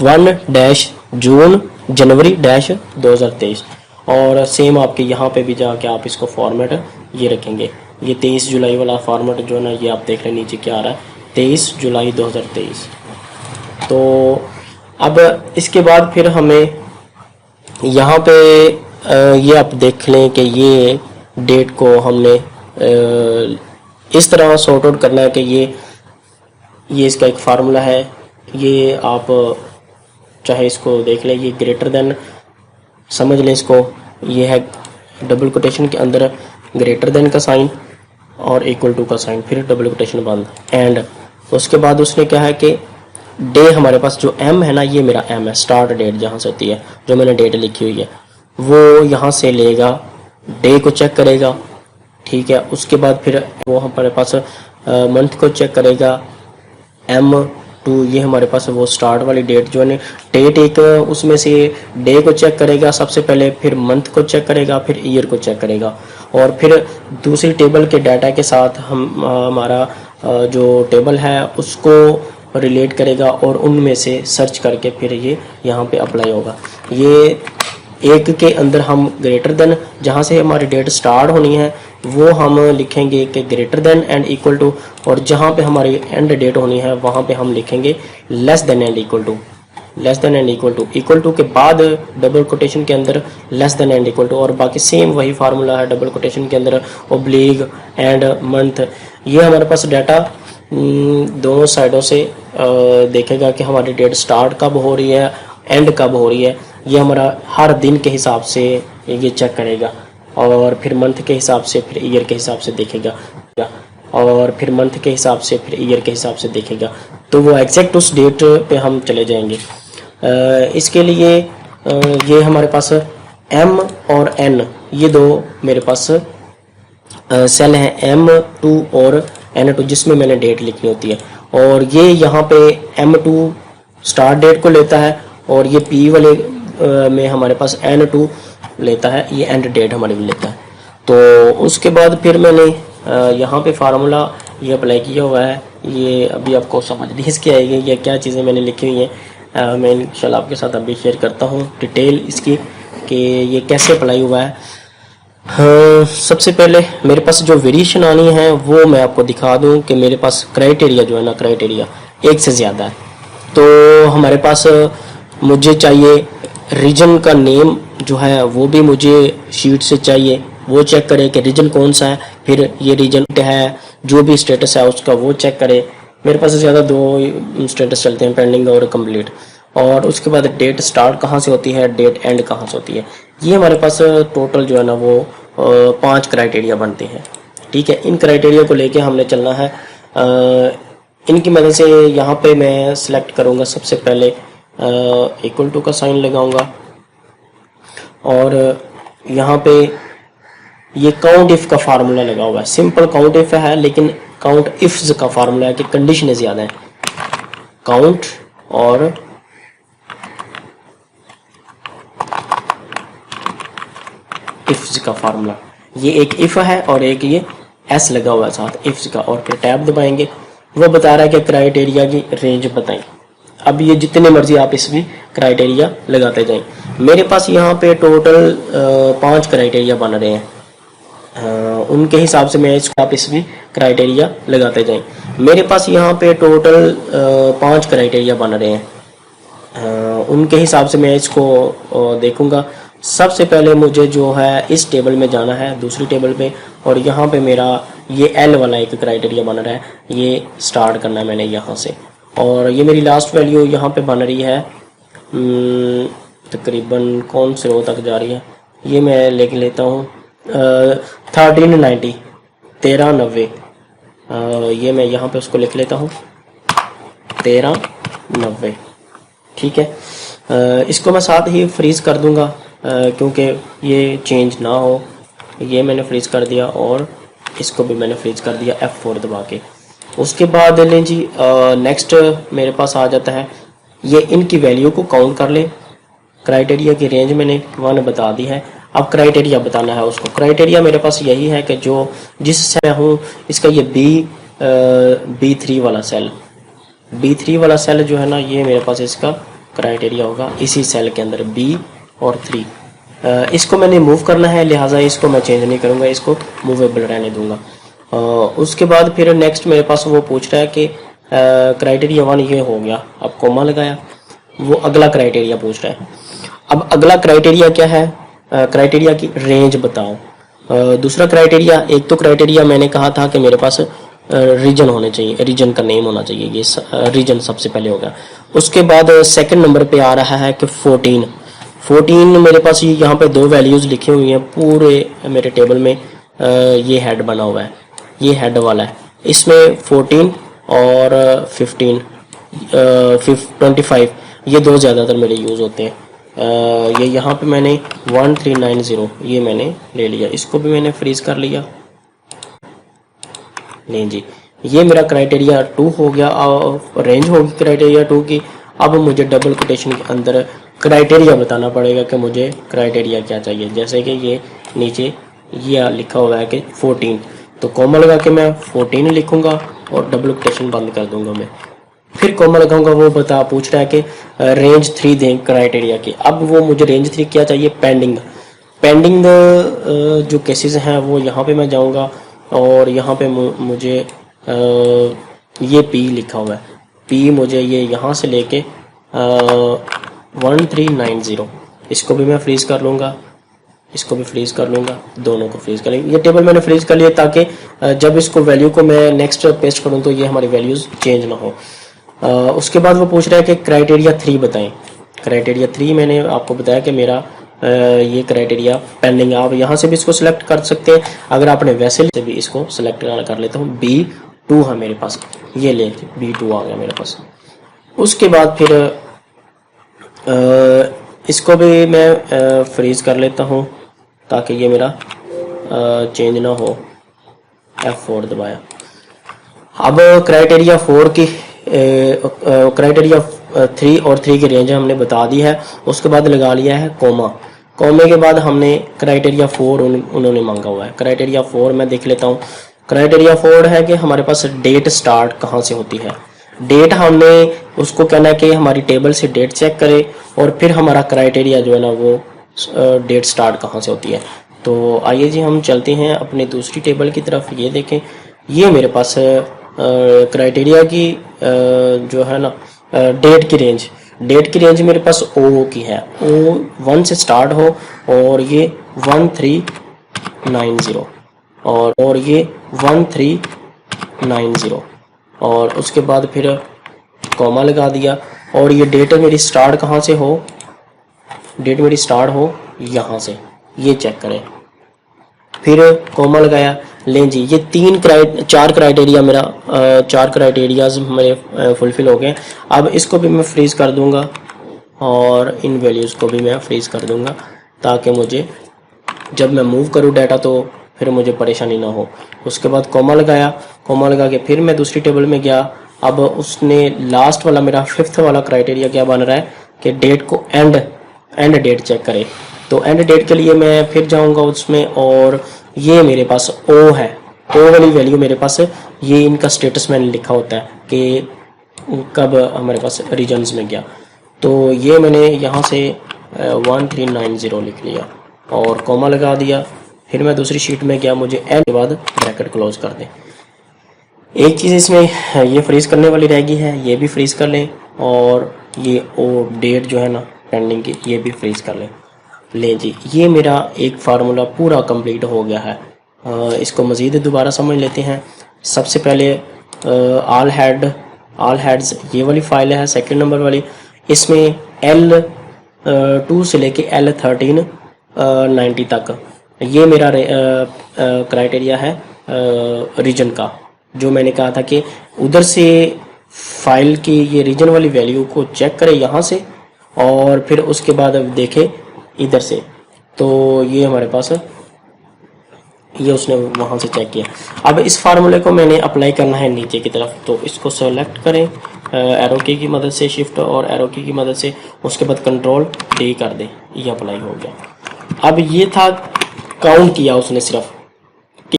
1-जून जनवरी 2023, और सेम आपके यहाँ पे भी जाके आप इसको फॉर्मेट ये रखेंगे। ये 23 जुलाई वाला फॉर्मेट जो है ना, ये आप देख रहे हैं नीचे क्या आ रहा है, 23 जुलाई 2023। तो अब इसके बाद फिर हमें यहाँ पे ये आप देख लें कि ये डेट को हमने इस तरह सॉर्ट आउट करना है कि ये इसका एक फार्मूला है। ये आप चाहे इसको देख लें, ये ग्रेटर देन समझ लें इसको। ये है डबल कोटेशन के अंदर ग्रेटर देन का साइन और इक्वल टू का साइन, फिर डबल कोटेशन बंद, एंड उसके बाद उसने क्या है कि डे हमारे पास जो एम है ना, ये मेरा एम है, स्टार्ट डेट जहाँ से होती है, जो मैंने डेट लिखी हुई है वो यहाँ से लेगा, डे को चेक करेगा, ठीक है। उसके बाद फिर वो हमारे पास मंथ को चेक करेगा, M2, ये हमारे पास वो स्टार्ट वाली डेट जो है डेट, एक उसमें से डे को चेक करेगा सबसे पहले, फिर मंथ को चेक करेगा, फिर ईयर को चेक करेगा, और फिर दूसरी टेबल के डाटा के साथ हम हमारा जो टेबल है उसको रिलेट करेगा और उनमें से सर्च करके फिर ये यहाँ पे अप्लाई होगा। ये एक के अंदर हम ग्रेटर देन, जहाँ से हमारी डेट स्टार्ट होनी है वो हम लिखेंगे कि greater than and equal to, और जहाँ पे हमारी एंड डेट होनी है वहाँ पे हम लिखेंगे less than and equal to. Less than and equal to के बाद डबल कोटेशन के अंदर less than and equal to, और बाकी सेम वही फार्मूला है, डबल कोटेशन के अंदर ओब्लिक एंड मंथ। ये हमारे पास डाटा दोनों साइडों से देखेगा कि हमारी डेट स्टार्ट कब हो रही है, एंड कब हो रही है। ये हमारा हर दिन के हिसाब से ये चेक करेगा, और फिर मंथ के हिसाब से, फिर ईयर के हिसाब से देखेगा, और फिर मंथ के हिसाब से, फिर ईयर के हिसाब से देखेगा। तो वो एग्जैक्ट उस डेट पे हम चले जाएंगे। इसके लिए ये हमारे पास M और N, ये दो मेरे पास सेल हैं, M2 और N2, जिसमें मैंने डेट लिखनी होती है। और ये यहाँ पे M2 स्टार्ट डेट को लेता है, और ये P वाले में हमारे पास N2 लेता है, ये एंड डेट हमारे भी लेता है। तो उसके बाद फिर मैंने यहाँ पे फार्मूला ये अप्लाई किया हुआ है। ये अभी आपको समझ नहीं इसकी आएगी ये क्या चीज़ें मैंने लिखी हुई हैं। मैं इंशाल्लाह आपके साथ अभी शेयर करता हूँ डिटेल इसकी कि ये कैसे अप्लाई हुआ है। सबसे पहले मेरे पास जो वेरिएशन आनी है वो मैं आपको दिखा दूँ कि मेरे पास क्राइटेरिया जो है ना, क्राइटेरिया एक से ज़्यादा है। तो हमारे पास मुझे चाहिए रीजन का नेम जो है वो भी मुझे शीट से चाहिए, वो चेक करे कि रीजन कौन सा है, फिर ये रीजन है जो भी स्टेटस है उसका वो चेक करे। मेरे पास ज़्यादा दो स्टेटस चलते हैं, पेंडिंग और कंप्लीट। और उसके बाद डेट स्टार्ट कहाँ से होती है, डेट एंड कहाँ से होती है। ये हमारे पास टोटल जो है ना वो 5 क्राइटेरिया बनते हैं, ठीक है। इन क्राइटेरिया को लेके हमने चलना है। इनकी मदद से यहाँ पे मैं सिलेक्ट करूँगा, सबसे पहले इक्वल टू का साइन लगाऊंगा, और यहाँ पे ये काउंट इफ का फार्मूला लगा हुआ है। सिंपल काउंट इफ है, लेकिन काउंट इफ्स का फार्मूला है कि कंडीशनें ज़्यादा है। काउंट और इफ्स का फार्मूला, ये एक इफ है और एक ये एस लगा हुआ है साथ इफ्स का, और फिर टैब दबाएंगे। वो बता रहा है कि क्राइटेरिया की रेंज बताएं। अब ये जितने मर्जी आप इसमें क्राइटेरिया लगाते जाएं। मेरे पास यहाँ पे टोटल 5 क्राइटेरिया बन रहे हैं, उनके हिसाब से मैं इसको आप इसमें क्राइटेरिया लगाते जाएं। मेरे पास यहाँ पे टोटल 5 क्राइटेरिया बन रहे हैं। उनके हिसाब से मैं इसको देखूंगा। सबसे पहले मुझे जो है इस टेबल में जाना है, दूसरी टेबल पे, और यहाँ पे मेरा ये L वाला एक क्राइटेरिया बन रहा है, ये स्टार्ट करना है मैंने यहाँ से। और ये मेरी लास्ट वैल्यू यहाँ पे बन रही है, तकरीबन कौन से रो तक जा रही है, ये मैं लेके लेता हूँ 1390, 1390। ये मैं यहाँ पे उसको लिख लेता हूँ 1390, ठीक है। इसको मैं साथ ही फ्रीज कर दूंगा क्योंकि ये चेंज ना हो। ये मैंने फ्रीज कर दिया और इसको भी मैंने फ्रीज कर दिया F4 दबा के। उसके बाद लें जी, नेक्स्ट मेरे पास आ जाता है, ये इनकी वैल्यू को काउंट कर ले। क्राइटेरिया की रेंज मैंने 1 बता दी है, अब क्राइटेरिया बताना है उसको। क्राइटेरिया मेरे पास यही है कि जो जिस सेल हूँ इसका ये B3 वाला सेल, B3 वाला सेल जो है ना, ये मेरे पास इसका क्राइटेरिया होगा इसी सेल के अंदर B और 3। इसको मैंने मूव करना है, लिहाजा इसको मैं चेंज नहीं करूँगा, इसको मूवेबल रहने दूंगा। उसके बाद फिर नेक्स्ट मेरे पास वो पूछ रहा है कि क्राइटेरिया 1 ये हो गया, अब कोमा लगाया, वो अगला क्राइटेरिया पूछ रहा है। अब अगला क्राइटेरिया क्या है, क्राइटेरिया की रेंज बताओ। दूसरा क्राइटेरिया, एक तो क्राइटेरिया मैंने कहा था कि मेरे पास रीजन होने चाहिए, रीजन का नेम होना चाहिए, ये रीजन सबसे पहले होगा। उसके बाद सेकंड नंबर पे आ रहा है कि 14 मेरे पास यहाँ पे 2 वैल्यूज लिखी हुई हैं पूरे मेरे टेबल में। ये हेड बना हुआ है, ये हेड वाला है, इसमें 14 और 25 ये 2 ज़्यादातर मेरे यूज़ होते हैं। ये यहाँ पे मैंने 1390 ये मैंने ले लिया, इसको भी मैंने फ्रीज कर लिया। नहीं जी, ये मेरा क्राइटेरिया 2 हो गया, रेंज होगी क्राइटेरिया 2 की। अब मुझे डबल कोटेशन के अंदर क्राइटेरिया बताना पड़ेगा कि मुझे क्राइटेरिया क्या चाहिए। जैसे कि ये नीचे ये लिखा हुआ है कि 14, तो कॉमा लगा के मैं 14 लिखूंगा और डबल कोटेशन बंद कर दूंगा मैं, फिर कॉमा लगाऊंगा। वो पूछ रहा है कि रेंज 3 दें क्राइटेरिया की। अब वो मुझे रेंज 3 क्या चाहिए, पेंडिंग जो केसेस हैं वो यहाँ पे मैं जाऊँगा और यहाँ पे मुझे ये P लिखा हुआ है, P मुझे ये यहाँ से लेके 1390, इसको भी मैं फ्रीज कर लूँगा, इसको भी फ्रीज कर लूँगा, दोनों को फ्रीज कर लेंगे। ये टेबल मैंने फ्रीज कर लिया ताकि जब इसको वैल्यू को मैं नेक्स्ट पेस्ट करूँ तो ये हमारी वैल्यूज चेंज ना हो। उसके बाद वो पूछ रहा है कि क्राइटेरिया 3 बताएं। क्राइटेरिया 3 मैंने आपको बताया कि मेरा ये क्राइटेरिया पेंडिंग। आप यहाँ से भी इसको सिलेक्ट कर सकते हैं, अगर आपने वैसे से भी इसको सिलेक्ट कर लेता हूँ। B2 है मेरे पास, ये ले B2 आ गया मेरे पास। उसके बाद फिर इसको भी मैं फ्रीज कर लेता हूँ ताकि ये मेरा चेंज ना हो। F4 दबाया। अब क्राइटेरिया 4 की क्राइटेरिया 3 और 3 की रेंज हमने बता दी है। उसके बाद लगा लिया है कोमे के बाद हमने क्राइटेरिया 4 उन्होंने मांगा हुआ है। क्राइटेरिया 4 मैं देख लेता हूँ। क्राइटेरिया 4 है कि हमारे पास डेट स्टार्ट कहाँ से होती है। डेट हमने उसको कहना है कि हमारी टेबल से डेट चेक करे और फिर हमारा क्राइटेरिया जो है ना वो डेट स्टार्ट कहाँ से होती है। तो आइए जी हम चलते हैं अपनी दूसरी टेबल की तरफ। ये देखें, ये मेरे पास क्राइटेरिया की जो है ना डेट की रेंज मेरे पास O की है। O 1 से स्टार्ट हो और ये 1390 और ये 1390 और उसके बाद फिर कॉमा लगा दिया और ये डेट मेरी स्टार्ट कहाँ से हो, डेट मेरी स्टार्ट हो यहाँ से, ये चेक करें। फिर कॉमा लगाया। लें जी, ये 4 क्राइटेरिया मेरा 4 क्राइटेरियाज मेरे फुलफिल हो गए। अब इसको भी मैं फ्रीज कर दूंगा और इन वैल्यूज़ को भी मैं फ्रीज कर दूंगा ताकि मुझे जब मैं मूव करूँ डाटा तो फिर मुझे परेशानी ना हो। उसके बाद कॉमा लगाया, कॉमा लगा के फिर मैं दूसरी टेबल में गया। अब उसने लास्ट वाला मेरा 5th वाला क्राइटेरिया क्या बन रहा है कि डेट को एंड डेट चेक करे। तो एंड डेट के लिए मैं फिर जाऊंगा उसमें और ये मेरे पास O है। O वाली वैल्यू मेरे पास है, ये इनका स्टेटस मैंने लिखा होता है कि कब हमारे पास रीजन्स में गया। तो ये मैंने यहाँ से 1390 लिख लिया और कॉमा लगा दिया। फिर मैं दूसरी शीट में गया, मुझे एंड के बाद ब्रैकेट क्लोज कर दें। एक चीज़ इसमें ये फ्रीज करने वाली रहेगी है, ये भी फ्रीज कर लें, और ये ओ डेट जो है ना पेंडिंग की, ये भी फ्रीज कर लें। ले जी, ये मेरा एक फार्मूला पूरा कंप्लीट हो गया है। इसको मज़ीद दोबारा समझ लेते हैं। सबसे पहले ऑल हेड्स ये वाली फाइल है, सेकंड नंबर वाली। इसमें L2 से लेके L13 90 तक ये मेरा क्राइटेरिया है रीजन का। जो मैंने कहा था कि उधर से फाइल की ये रीजन वाली वैल्यू को चेक करें यहाँ से, और फिर उसके बाद अब देखें इधर से। तो ये हमारे पास ये उसने वहाँ से चेक किया। अब इस फार्मूले को मैंने अप्लाई करना है नीचे की तरफ, तो इसको सेलेक्ट करें एरो की मदद से, शिफ्ट और एरो की मदद से, उसके बाद कंट्रोल डी कर दें, ये अप्लाई हो गया। अब ये था काउंट किया उसने सिर्फ,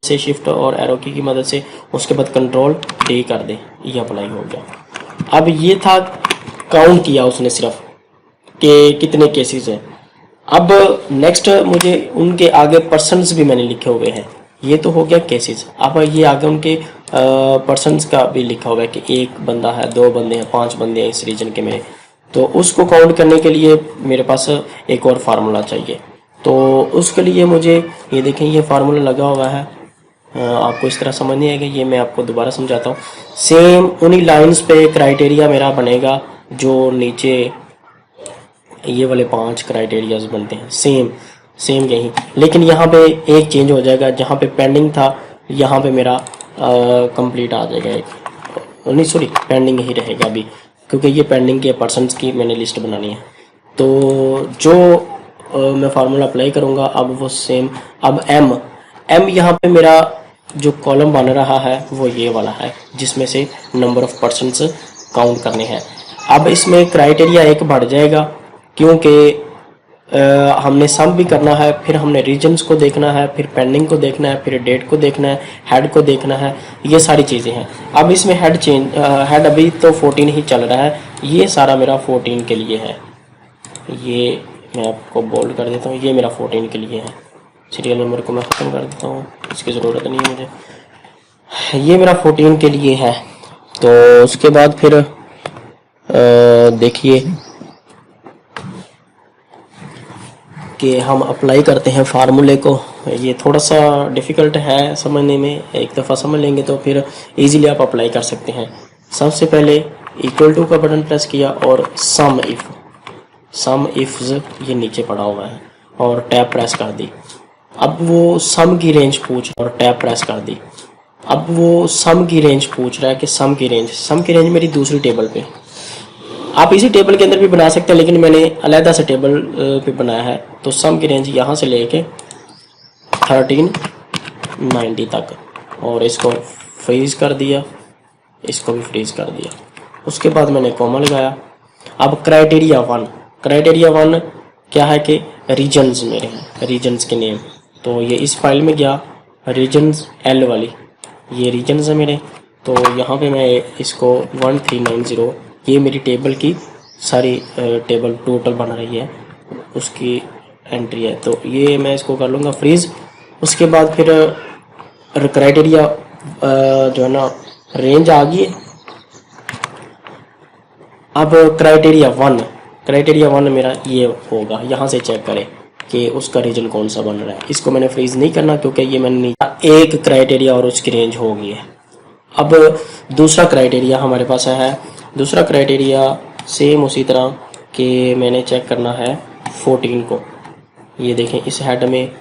से शिफ्ट और एरो की मदद से, उसके बाद कंट्रोल डी कर दें, ये अप्लाई हो गया। अब ये था काउंट किया उसने सिर्फ कि कितने केसेस हैं। अब नेक्स्ट मुझे उनके आगे पर्सन्स भी मैंने लिखे हुए हैं, ये तो हो गया केसेस। अब ये आगे उनके पर्सन्स का भी लिखा हुआ है कि एक बंदा है, 2 बंदे हैं, 5 बंदे हैं इस रीजन के मेरे। तो उसको काउंट करने के लिए मेरे पास एक और फार्मूला चाहिए। तो उसके लिए मुझे ये देखें, ये फार्मूला लगा हुआ है। आपको इस तरह समझ नहीं आएगा, ये मैं आपको दोबारा समझाता हूँ। सेम उन्हीं लाइंस पे क्राइटेरिया मेरा बनेगा जो नीचे ये वाले 5 क्राइटेरियाज बनते हैं, सेम यही। लेकिन यहाँ पे एक चेंज हो जाएगा, जहाँ पे पेंडिंग था यहाँ पे मेरा कंप्लीट आ जाएगा एक, नहीं सॉरी पेंडिंग ही रहेगा अभी, क्योंकि ये पेंडिंग के पर्सन्स की मैंने लिस्ट बनानी है। तो जो मैं फार्मूला अप्लाई करूँगा अब वो सेम। अब एम यहाँ पे मेरा जो कॉलम बन रहा है वो ये वाला है, जिसमें से नंबर ऑफ पर्सन्स काउंट करने हैं। अब इसमें क्राइटेरिया एक बढ़ जाएगा, क्योंकि हमने सम भी करना है, फिर हमने रीजन्स को देखना है, फिर पेंडिंग को देखना है, फिर डेट को देखना है, हेड को देखना है, ये सारी चीज़ें हैं। अब इसमें हेड अभी तो 14 ही चल रहा है, ये सारा मेरा 14 के लिए है। ये मैं आपको बोल्ड कर देता हूँ, ये मेरा 14 के लिए है। सीरियल नंबर को मैं ख़त्म कर देता हूँ, इसकी ज़रूरत नहीं है मुझे। ये मेरा 14 के लिए है। तो उसके बाद फिर देखिए कि हम अप्लाई करते हैं फार्मूले को। ये थोड़ा सा डिफ़िकल्ट है समझने में, एक दफ़ा समझ लेंगे तो फिर इजीली आप अप्लाई कर सकते हैं। सबसे पहले इक्वल टू का बटन प्रेस किया और सम इफ्स ये नीचे पड़ा हुआ है, और टैब प्रेस कर दी। अब वो सम की रेंज पूछ, और टैब प्रेस कर दी। अब वो सम की रेंज पूछ रहा है कि सम की रेंज मेरी दूसरी टेबल पे। आप इसी टेबल के अंदर भी बना सकते हैं, लेकिन मैंने अलहदा से टेबल पे बनाया है। तो सम की रेंज यहाँ से लेके 1390 तक, और इसको फ्रीज कर दिया, इसको भी फ्रीज कर दिया। उसके बाद मैंने कॉमा लगाया। अब क्राइटेरिया वन क्या है कि रीजन्स मेरे हैं, रीजन्स के नेम। तो ये इस फाइल में गया, रीजन्स L वाली, ये रीजन्स है मेरे। तो यहाँ पे मैं इसको 1390, ये मेरी टेबल की सारी टेबल टोटल बन रही है, उसकी एंट्री है। तो ये मैं इसको कर लूँगा फ्रीज। उसके बाद फिर क्राइटेरिया जो है ना रेंज आ गई है। अब क्राइटेरिया वन मेरा ये होगा, यहाँ से चेक करें कि उसका रीजन कौन सा बन रहा है। इसको मैंने फ्रीज नहीं करना क्योंकि ये मैंने एक क्राइटेरिया और उसकी रेंज हो गई है। अब दूसरा क्राइटेरिया हमारे पास है। दूसरा क्राइटेरिया सेम उसी तरह कि मैंने चेक करना है 14 को। ये देखें, इस हेड में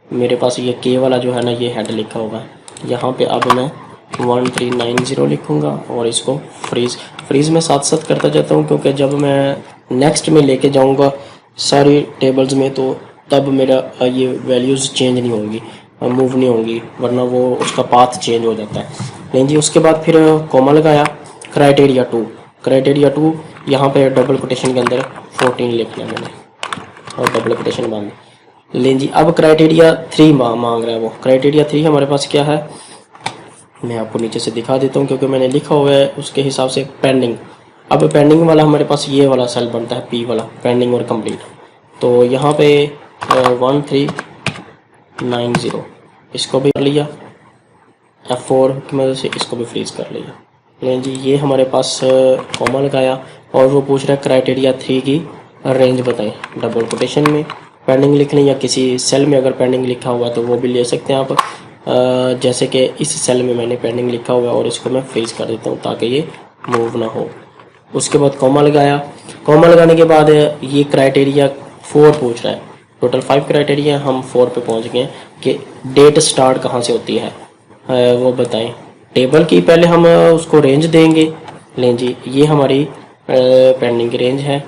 मेरे पास ये के वाला जो है ना, ये हेड लिखा होगा। यहाँ पे अब मैं 1390 लिखूँगा और इसको फ्रीज में साथ साथ करता जाता हूँ, क्योंकि जब मैं नेक्स्ट में लेके जाऊँगा सारी टेबल्स में, तो तब मेरा ये वैल्यूज़ चेंज नहीं होंगी, मूव नहीं होंगी, वरना वो उसका पाथ चेंज हो जाता है। नहीं जी, उसके बाद फिर कॉमा लगाया। क्राइटेरिया टू यहाँ पे डबल कोटेशन के अंदर 14 लिखना मैंने, और डबल कोटेशन बांध लें जी। अब क्राइटेरिया 3 मांग रहा है। वो क्राइटेरिया 3 हमारे पास क्या है, मैं आपको नीचे से दिखा देता हूँ, क्योंकि मैंने लिखा हुआ है उसके हिसाब से पेंडिंग। अब पेंडिंग वाला हमारे पास ये वाला सेल बनता है, P वाला, पेंडिंग और कंप्लीट। तो यहाँ पे 1390 इसको भी कर लिया, F4 की मदद से इसको भी फ्रीज कर लिया। नहीं जी, ये हमारे पास कॉमा लगाया और वो पूछ रहा है क्राइटेरिया 3 की रेंज बताएं। डबल कोटेशन में पेंडिंग लिख लें या किसी सेल में अगर पेंडिंग लिखा हुआ तो वो भी ले सकते हैं आप। जैसे कि इस सेल में मैंने पेंडिंग लिखा हुआ है और इसको मैं फ्रीज कर देता हूँ ताकि ये मूव ना हो। उसके बाद कॉमा लगाया। कॉमा लगाने के बाद ये क्राइटेरिया 4 पूछ रहा है। टोटल 5 क्राइटेरिया, हम 4 पे पहुंच गए कि डेट स्टार्ट कहाँ से होती है वो बताएं। टेबल की पहले हम उसको रेंज देंगे। लें जी, ये हमारी पेंडिंग की रेंज है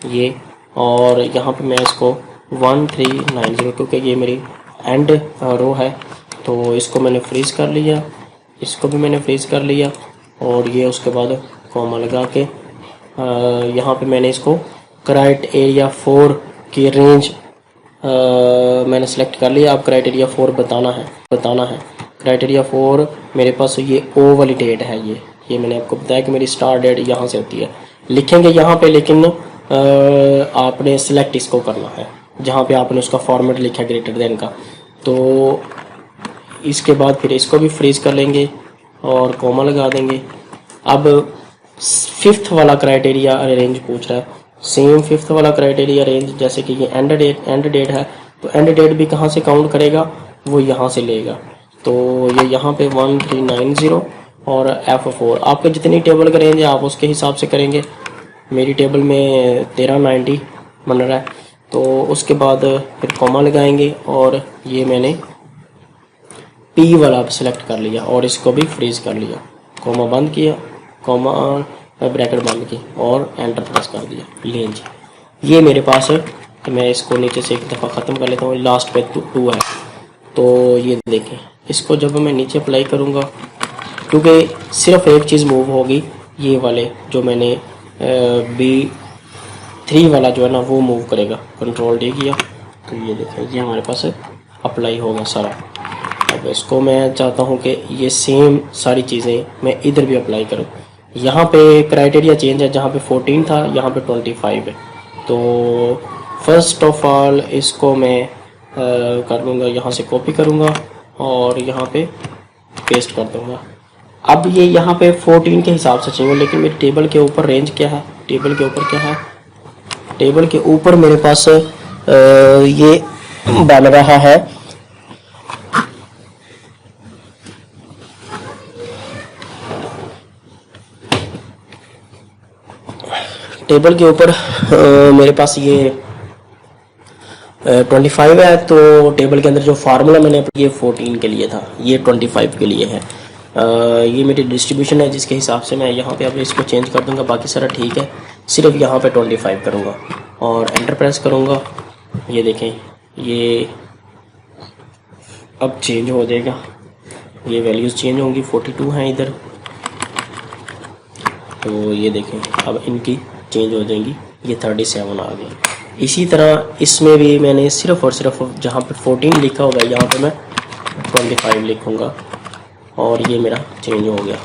ये, और यहाँ पे मैं इसको 1390 क्योंकि ये मेरी एंड रो है तो इसको मैंने फ्रीज कर लिया, इसको भी मैंने फ्रीज कर लिया और ये उसके बाद कॉमा लगा के यहाँ पे मैंने इसको क्राइटेरिया 4 की रेंज मैंने सेलेक्ट कर लिया। अब क्राइटेरिया 4 बताना है। क्राइटेरिया 4 मेरे पास ये ओ वाली डेट है। ये मैंने आपको बताया कि मेरी स्टार्ट डेट यहाँ से होती है। लिखेंगे यहाँ पे, लेकिन आपने सिलेक्ट इसको करना है जहाँ पे आपने उसका फॉर्मेट लिखा ग्रेटर देन का। तो इसके बाद फिर इसको भी फ्रीज कर लेंगे और कॉमा लगा देंगे। अब 5th वाला क्राइटेरिया रेंज पूछ रहा है। सेम 5th वाला क्राइटेरिया रेंज, जैसे कि ये एंड डेट है तो एंड डेट भी कहाँ से काउंट करेगा, वो यहाँ से लेगा। तो ये यहाँ पे 1390 और F4 आपके जितनी टेबल का रेंज है आप उसके हिसाब से करेंगे। मेरी टेबल में 1390 बन रहा है तो उसके बाद फिर कॉमा लगाएंगे और ये मैंने P वाला सेलेक्ट कर लिया और इसको भी फ्रीज कर लिया। कॉमा बंद किया, कॉमा ब्रैकेट बंद की और एंटर प्रेस कर दिया। लें जी, ये मेरे पास है। मैं इसको नीचे से एक दफ़ा ख़त्म कर लेता हूँ। लास्ट पे 2 है तो ये देखें, इसको जब मैं नीचे अप्लाई करूँगा क्योंकि सिर्फ एक चीज़ मूव होगी, ये वाले जो मैंने B3 वाला जो है ना वो मूव करेगा। कंट्रोल D किया तो ये देखें, ये हमारे पास अप्लाई होगा सारा। अब इसको मैं चाहता हूँ कि ये सेम सारी चीज़ें मैं इधर भी अप्लाई करूँ। यहाँ पे क्राइटेरिया चेंज है, जहाँ पे 14 था यहाँ पे 25 है। तो फर्स्ट ऑफ ऑल इसको मैं कर लूँगा, यहाँ से कॉपी करूँगा और यहाँ पे पेस्ट कर दूँगा। अब ये यहाँ पे 14 के हिसाब से चाहिए, लेकिन मेरी टेबल के ऊपर रेंज क्या है, टेबल के ऊपर क्या है, टेबल के ऊपर मेरे पास ये बन रहा है टेबल के ऊपर मेरे पास ये 25 है। तो टेबल के अंदर जो फार्मूला मैंने ये 14 के लिए था, ये 25 के लिए है। ये मेरी डिस्ट्रीब्यूशन है जिसके हिसाब से मैं यहाँ पे अब इसको चेंज कर दूंगा। बाकी सारा ठीक है, सिर्फ यहाँ पे 25 करूँगा और एंटर प्रेस करूँगा। ये देखें, ये अब चेंज हो जाएगा, ये वैल्यूज़ चेंज होंगी। 42 हैं इधर, तो ये देखें अब इनकी चेंज हो जाएंगी, ये 37 आ गई। इसी तरह इसमें भी मैंने सिर्फ और सिर्फ जहाँ पे 14 लिखा होगा यहाँ पे मैं 25 लिखूँगा और ये मेरा चेंज हो गया।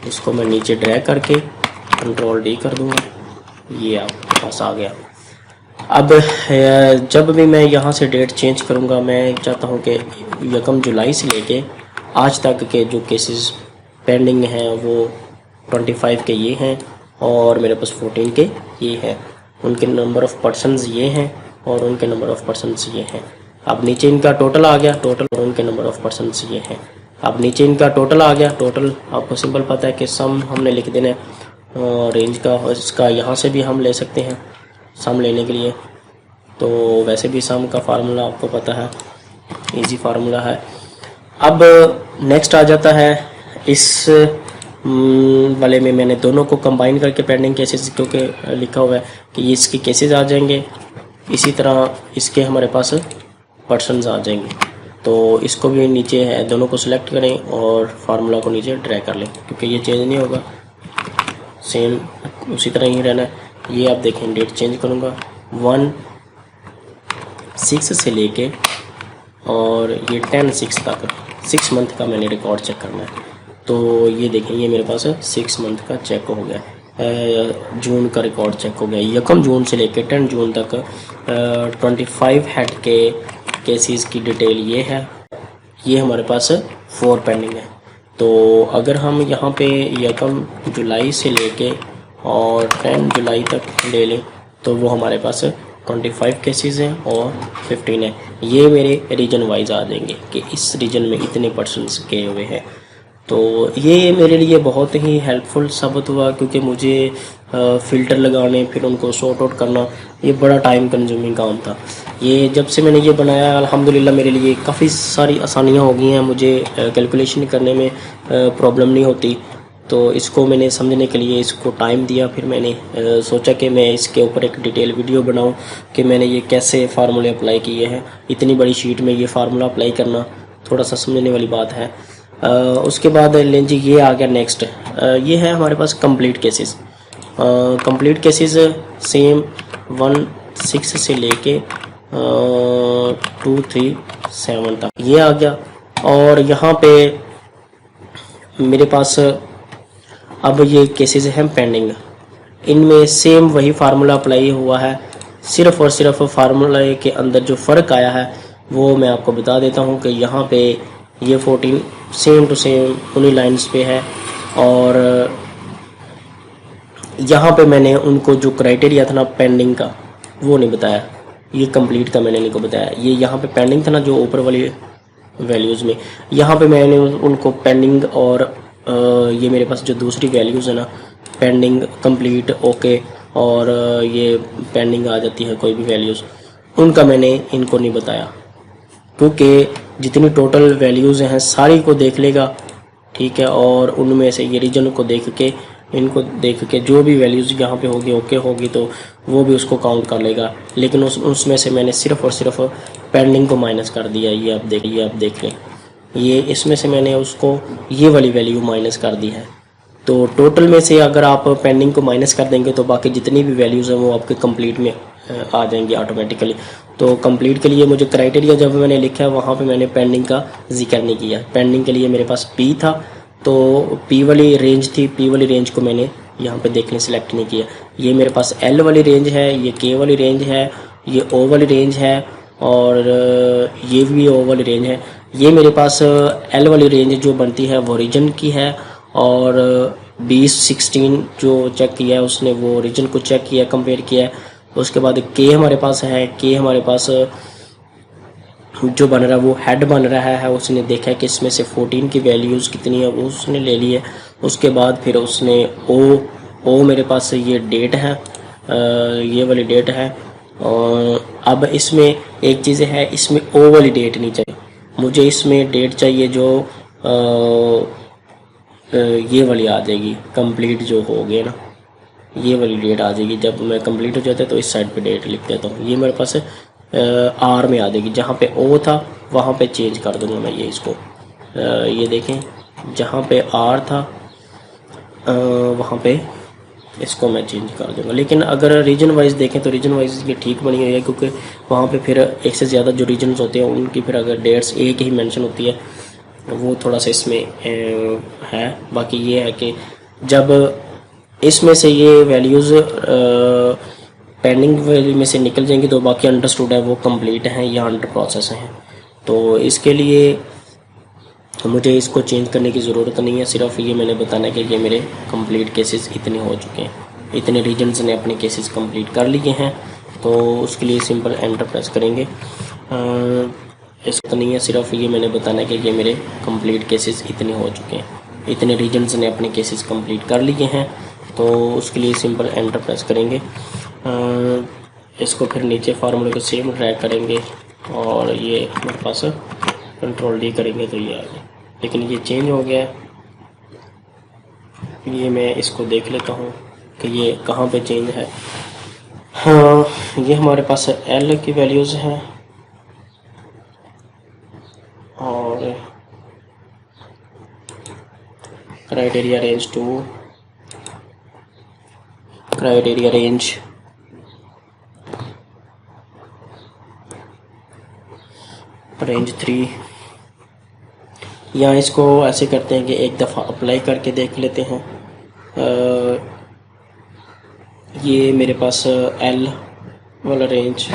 इसको मैं नीचे ड्रैग करके कंट्रोल D कर दूँगा, ये आपके पास आ गया। अब जब भी मैं यहाँ से डेट चेंज करूँगा, मैं चाहता हूँ कि 1 जुलाई से लेके आज तक के जो केसेस पेंडिंग हैं वो 25 के ये हैं और मेरे पास 14 के ये हैं। उनके नंबर ऑफ़ पर्सन्स ये हैं और उनके नंबर ऑफ़ पर्सन्स ये हैं। अब नीचे इनका टोटल आ गया, टोटल और उनके नंबर ऑफ़ पर्सन्स ये हैं। अब नीचे इनका टोटल आ गया, टोटल आपको सिंपल पता है कि सम हमने लिख देना है रेंज का, और इसका यहाँ से भी हम ले सकते हैं सम लेने के लिए। तो वैसे भी सम का फार्मूला आपको पता है, इजी फार्मूला है। अब नेक्स्ट आ जाता है इस वाले में मैंने दोनों को कंबाइन करके पेंडिंग केसेस, क्योंकि लिखा हुआ है कि ये इसके केसेस आ जाएंगे, इसी तरह इसके हमारे पास पर्सन्स आ जाएंगे। तो इसको भी नीचे है, दोनों को सिलेक्ट करें और फार्मूला को नीचे ड्रैग कर लें क्योंकि ये चेंज नहीं होगा, सेम उसी तरह ही रहना है। ये आप देखें, डेट चेंज करूँगा 1/6 से लेके और ये 10/6 तक 6 मंथ का मैंने रिकॉर्ड चेक करना है। तो ये देखें, ये मेरे पास 6 मंथ का चेक हो गया, जून का रिकॉर्ड चेक हो गया। 1 जून से लेकर 10 जून तक 25 हेड के केसेस की डिटेल ये है। ये हमारे पास 4 पेंडिंग है। तो अगर हम यहाँ पे 1 जुलाई से लेके और 10 जुलाई तक ले लें तो वो हमारे पास 25 केसेस हैं और 15 है। ये मेरे रीजन वाइज आ जाएंगे कि इस रीजन में इतने परसेंट्स गए हुए हैं। तो ये मेरे लिए बहुत ही हेल्पफुल साबित हुआ, क्योंकि मुझे फ़िल्टर लगाने फिर उनको सॉर्ट आउट करना ये बड़ा टाइम कंज्यूमिंग काम था। ये जब से मैंने ये बनाया अल्हम्दुलिल्लाह मेरे लिए काफ़ी सारी आसानियाँ हो गई हैं, मुझे कैलकुलेशन करने में प्रॉब्लम नहीं होती। तो इसको मैंने समझने के लिए इसको टाइम दिया, फिर मैंने सोचा कि मैं इसके ऊपर एक डिटेल वीडियो बनाऊं कि मैंने ये कैसे फार्मूले अप्लाई किए हैं। इतनी बड़ी शीट में ये फार्मूला अप्लाई करना थोड़ा सा समझने वाली बात है। उसके बाद लें जी ये आ गया नेक्स्ट, ये है हमारे पास complete cases. Complete cases same 1-6 से लेके 2-3-7 तक ये आ गया। और यहाँ पे मेरे पास अब ये केसेस हैं पेंडिंग, इनमें सेम वही फार्मूला अप्लाई हुआ है, सिर्फ़ और सिर्फ फार्मूले के अंदर जो फ़र्क आया है वो मैं आपको बता देता हूँ कि यहाँ पे ये 14 सेम टू सेम उन्हीं लाइंस पे है। और यहाँ पे मैंने उनको जो क्राइटेरिया था ना पेंडिंग का वो नहीं बताया, ये कंप्लीट का मैंने इनको बताया। ये यहाँ पे पेंडिंग था ना जो ऊपर वाली वैल्यूज़ में, यहाँ पे मैंने उनको पेंडिंग और ये मेरे पास जो दूसरी वैल्यूज़ है ना पेंडिंग, कंप्लीट, ओके और ये पेंडिंग आ जाती है कोई भी वैल्यूज़, उनका मैंने इनको नहीं बताया, क्योंकि जितनी टोटल वैल्यूज़ हैं सारी को देख लेगा, ठीक है। और उनमें से ये रीजन को देख के इनको देख के जो भी वैल्यूज़ यहाँ पे होगी ओके होगी तो वो भी उसको काउंट कर लेगा। लेकिन उसमें से मैंने सिर्फ़ और सिर्फ पेंडिंग को माइनस कर दिया। ये आप देख लें, ये इसमें से मैंने उसको ये वाली वैल्यू माइनस कर दी है। तो टोटल में से अगर आप पेंडिंग को माइनस कर देंगे तो बाकी जितनी भी वैल्यूज़ हैं वो आपके कंप्लीट में आ जाएंगी ऑटोमेटिकली। तो कंप्लीट के लिए मुझे क्राइटेरिया जब मैंने लिखा है वहाँ पे मैंने पेंडिंग का जिक्र नहीं किया। पेंडिंग के लिए मेरे पास पी था, तो पी वाली रेंज थी, पी वाली रेंज को मैंने यहाँ पे देखने सेलेक्ट नहीं किया। ये मेरे पास एल वाली रेंज है, ये के वाली रेंज है, ये ओ वाली रेंज है और ये भी ओ वाली रेंज है। ये मेरे पास एल वाली रेंज जो बनती है वो रीजन की है और 20-16 जो चेक किया है उसने वो रीजन को चेक किया, कंपेयर किया है। उसके बाद के हमारे पास है, के हमारे पास जो बन रहा है वो हेड बन रहा है, उसने देखा है कि इसमें से 14 की वैल्यूज़ कितनी है वो उसने ले ली है। उसके बाद फिर उसने ओ मेरे पास ये डेट है, ये वाली डेट है। और अब इसमें एक चीज़ है, इसमें ओ वाली डेट नहीं चाहिए मुझे, इसमें डेट चाहिए जो ये वाली आ जाएगी, कंप्लीट जो हो गया ना ये वाली डेट आ जाएगी। जब मैं कंप्लीट हो जाता है तो इस साइड पे डेट लिख देता हूँ, ये मेरे पास आर में आ जाएगी। जहाँ पे ओ था वहाँ पे चेंज कर दूँगा मैं ये इसको, ये देखें जहाँ पे आर था वहाँ पे इसको मैं चेंज कर दूँगा। लेकिन अगर रीजन वाइज देखें तो रीजन वाइज ये ठीक बनी हुई है, क्योंकि वहाँ पे फिर एक से ज़्यादा जो रीजन्स होते हैं उनकी फिर अगर डेट्स एक ही मेंशन होती है वो थोड़ा सा इसमें है। बाकी ये है कि जब इसमें से ये वैल्यूज़ पेंडिंग वैल्यू में से निकल जाएंगी तो बाकी अंडरस्टूड है वो कंप्लीट हैं या अंडर प्रोसेस हैं। तो इसके लिए मुझे इसको चेंज करने की ज़रूरत नहीं है, सिर्फ ये मैंने बताना है कि ये मेरे कंप्लीट केसेस इतने हो चुके हैं, इतने रीजन्स ने अपने केसेस कंप्लीट कर लिए हैं। तो उसके लिए सिंपल एंटर प्रेस करेंगे। इसको नहीं है, सिर्फ ये मैंने बताना है कि ये मेरे कंप्लीट केसेस इतने हो चुके हैं, इतने रीजन्स ने अपने केसेस कंप्लीट कर लिए हैं। तो उसके लिए सिंपल एंटर प्रेस करेंगे। इसको फिर नीचे फार्मूले को सेम ड्रैग करेंगे और ये मेरे पास कंट्रोल डी करेंगे तो ये आ गया, लेकिन ये चेंज हो गया है। ये मैं इसको देख लेता हूँ कि ये कहाँ पे चेंज है। हाँ, ये हमारे पास एल की वैल्यूज़ हैं और criteria range 2, criteria range range 3। यहाँ इसको ऐसे करते हैं कि एक दफ़ा अप्लाई करके देख लेते हैं। ये मेरे पास एल वाला रेंज,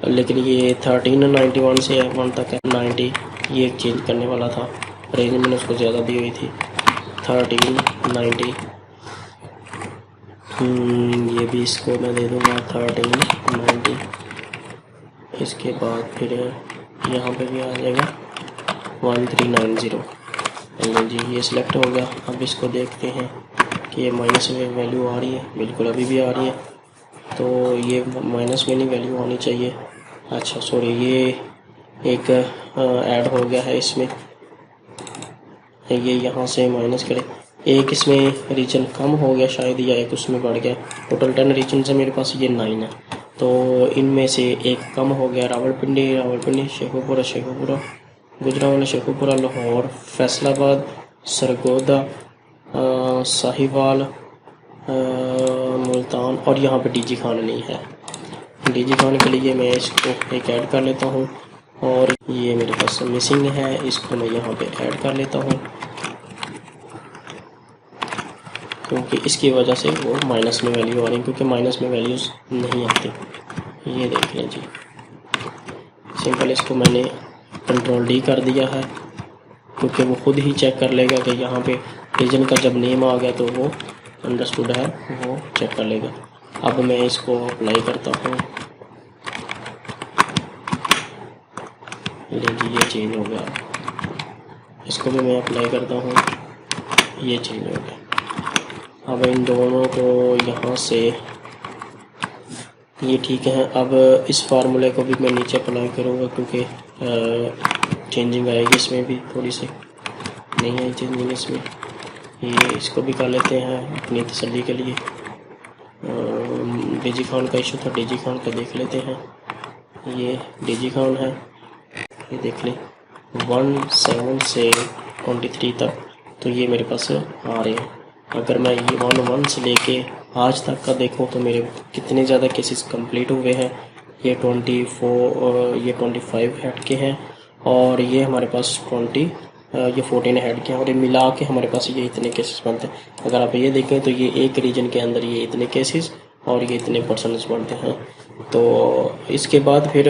लेकिन ये 1391 से 1 तक है 90, ये चेंज करने वाला था। रेंज मैंने उसको ज़्यादा दी हुई थी 1390। ये भी इसको मैं दे दूँगा 1390। इसके बाद फिर यहाँ पे भी आ जाएगा 1390। जी ये सिलेक्ट हो गया। अब इसको देखते हैं कि ये माइनस में वैल्यू आ रही है। बिल्कुल अभी भी आ रही है, तो ये माइनस में नहीं वैल्यू आनी चाहिए। अच्छा सॉरी, ये एक ऐड हो गया है इसमें, ये यहाँ से माइनस करें। एक इसमें रीजन कम हो गया शायद, या एक उसमें बढ़ गया। टोटल 10 रीजन से मेरे पास ये 9 है, तो इनमें से एक कम हो गया। रावलपिंडी, शेखुपुरा, गुजरांवाला, शेखुपुरा, लाहौर, फैसलाबाद, सरगोदा, साहिवाल, मुल्तान, और यहाँ पे डीजी खान नहीं है। डीजी खान के लिए मैं इसको एक ऐड कर लेता हूँ, और ये मेरे पास मिसिंग है, इसको मैं यहाँ पे ऐड कर लेता हूँ, क्योंकि इसकी वजह से वो माइनस में वैल्यू आ रही है, क्योंकि माइनस में वैल्यूज़ नहीं आती। ये देख लें जी, सिंपल इसको मैंने कंट्रोल डी कर दिया है, क्योंकि वो खुद ही चेक कर लेगा कि यहाँ पे रीजन का जब नेम आ गया तो वो अंडरस्टूड है, वो चेक कर लेगा। अब मैं इसको अप्लाई करता हूँ। ये चेंज हो गया। इसको भी मैं अप्लाई करता हूँ, ये चेंज हो गया। अब इन दोनों को यहाँ से ये ठीक है। अब इस फार्मूले को भी मैं नीचे अप्लाई करूँगा, क्योंकि चेंजिंग आएगी इसमें भी, थोड़ी सी नहीं आई चेंजिंग इसमें। ये इसको भी कर लेते हैं अपनी तसल्ली के लिए। डीजी खान का इशू था, डीजी खान का देख लेते हैं। ये डीजी खान है, ये देख लें 17 से 23 तक, तो ये मेरे पास आ रहे हैं। अगर मैं ये 1 से लेके आज तक का देखूं तो मेरे कितने ज़्यादा केसेस कंप्लीट हुए हैं। ये 25 हेड के हैं, और ये हमारे पास 14 हेड के हैं, और ये मिला के हमारे पास ये इतने केसेस बनते हैं। अगर आप ये देखें तो ये एक रीजन के अंदर ये इतने केसेस और ये इतने परसेंटेज बनते हैं। तो इसके बाद फिर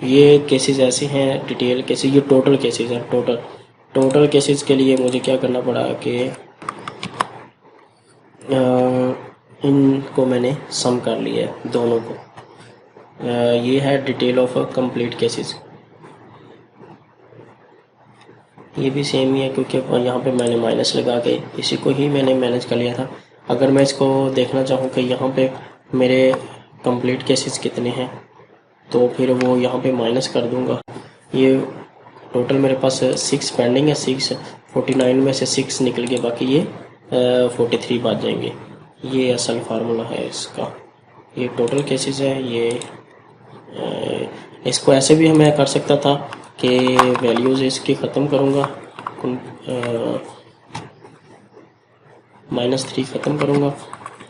ये केसेस ऐसे हैं, डिटेल केसेस, ये टोटल केसेस हैं। टोटल केसेस के लिए मुझे क्या करना पड़ा कि इनको मैंने सम कर लिया है दोनों को। ये है डिटेल ऑफ कंप्लीट केसेस। ये भी सेम ही है, क्योंकि यहाँ पे मैंने माइनस लगा के इसी को ही मैंने मैनेज कर लिया था। अगर मैं इसको देखना चाहूँ कि यहाँ पे मेरे कंप्लीट केसेस कितने हैं, तो फिर वो यहाँ पे माइनस कर दूँगा। ये टोटल मेरे पास 6 पेंडिंग है। 49 में से 6 निकल के बाकी ये 43 बच जाएंगे। ये असल फार्मूला है इसका। ये टोटल केसेस है। ये इसको ऐसे भी मैं कर सकता था कि वैल्यूज़ इसकी ख़त्म करूँगा, -3 ख़त्म करूँगा,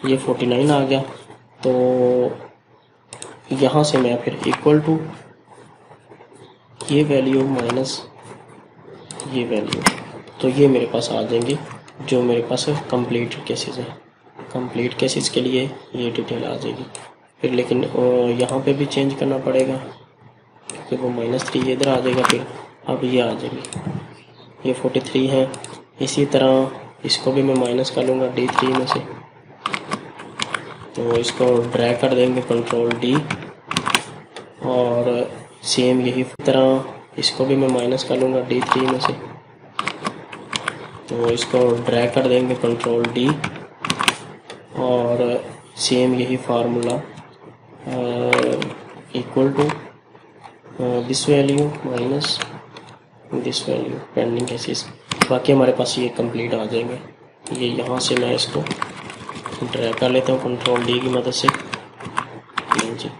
ये 49 आ गया, तो यहाँ से मैं फिर इक्वल टू ये वैल्यू माइनस ये वैल्यू, तो ये मेरे पास आ जाएंगे जो मेरे पास कंप्लीट केसेस हैं। कंप्लीट केसेस के लिए ये डिटेल आ जाएगी फिर, लेकिन यहाँ पे भी चेंज करना पड़ेगा, क्योंकि वो -3 इधर आ जाएगा। फिर अब ये आ जाएगी, ये 43 है। इसी तरह इसको भी मैं माइनस कर लूँगा D3 में से, तो इसको ड्रैग कर देंगे कंट्रोल D, और सेम यही तरह इसको भी मैं माइनस कर लूँगा D3 में से, तो इसको ड्रैग कर देंगे कंट्रोल D, और सेम यही formula equal to this value minus this value pending cases. बाकी हमारे पास ये कंप्लीट आ जाएंगे। ये यहाँ से मैं इसको ड्रैग कर लेता हूँ कंट्रोल D की मदद से जी,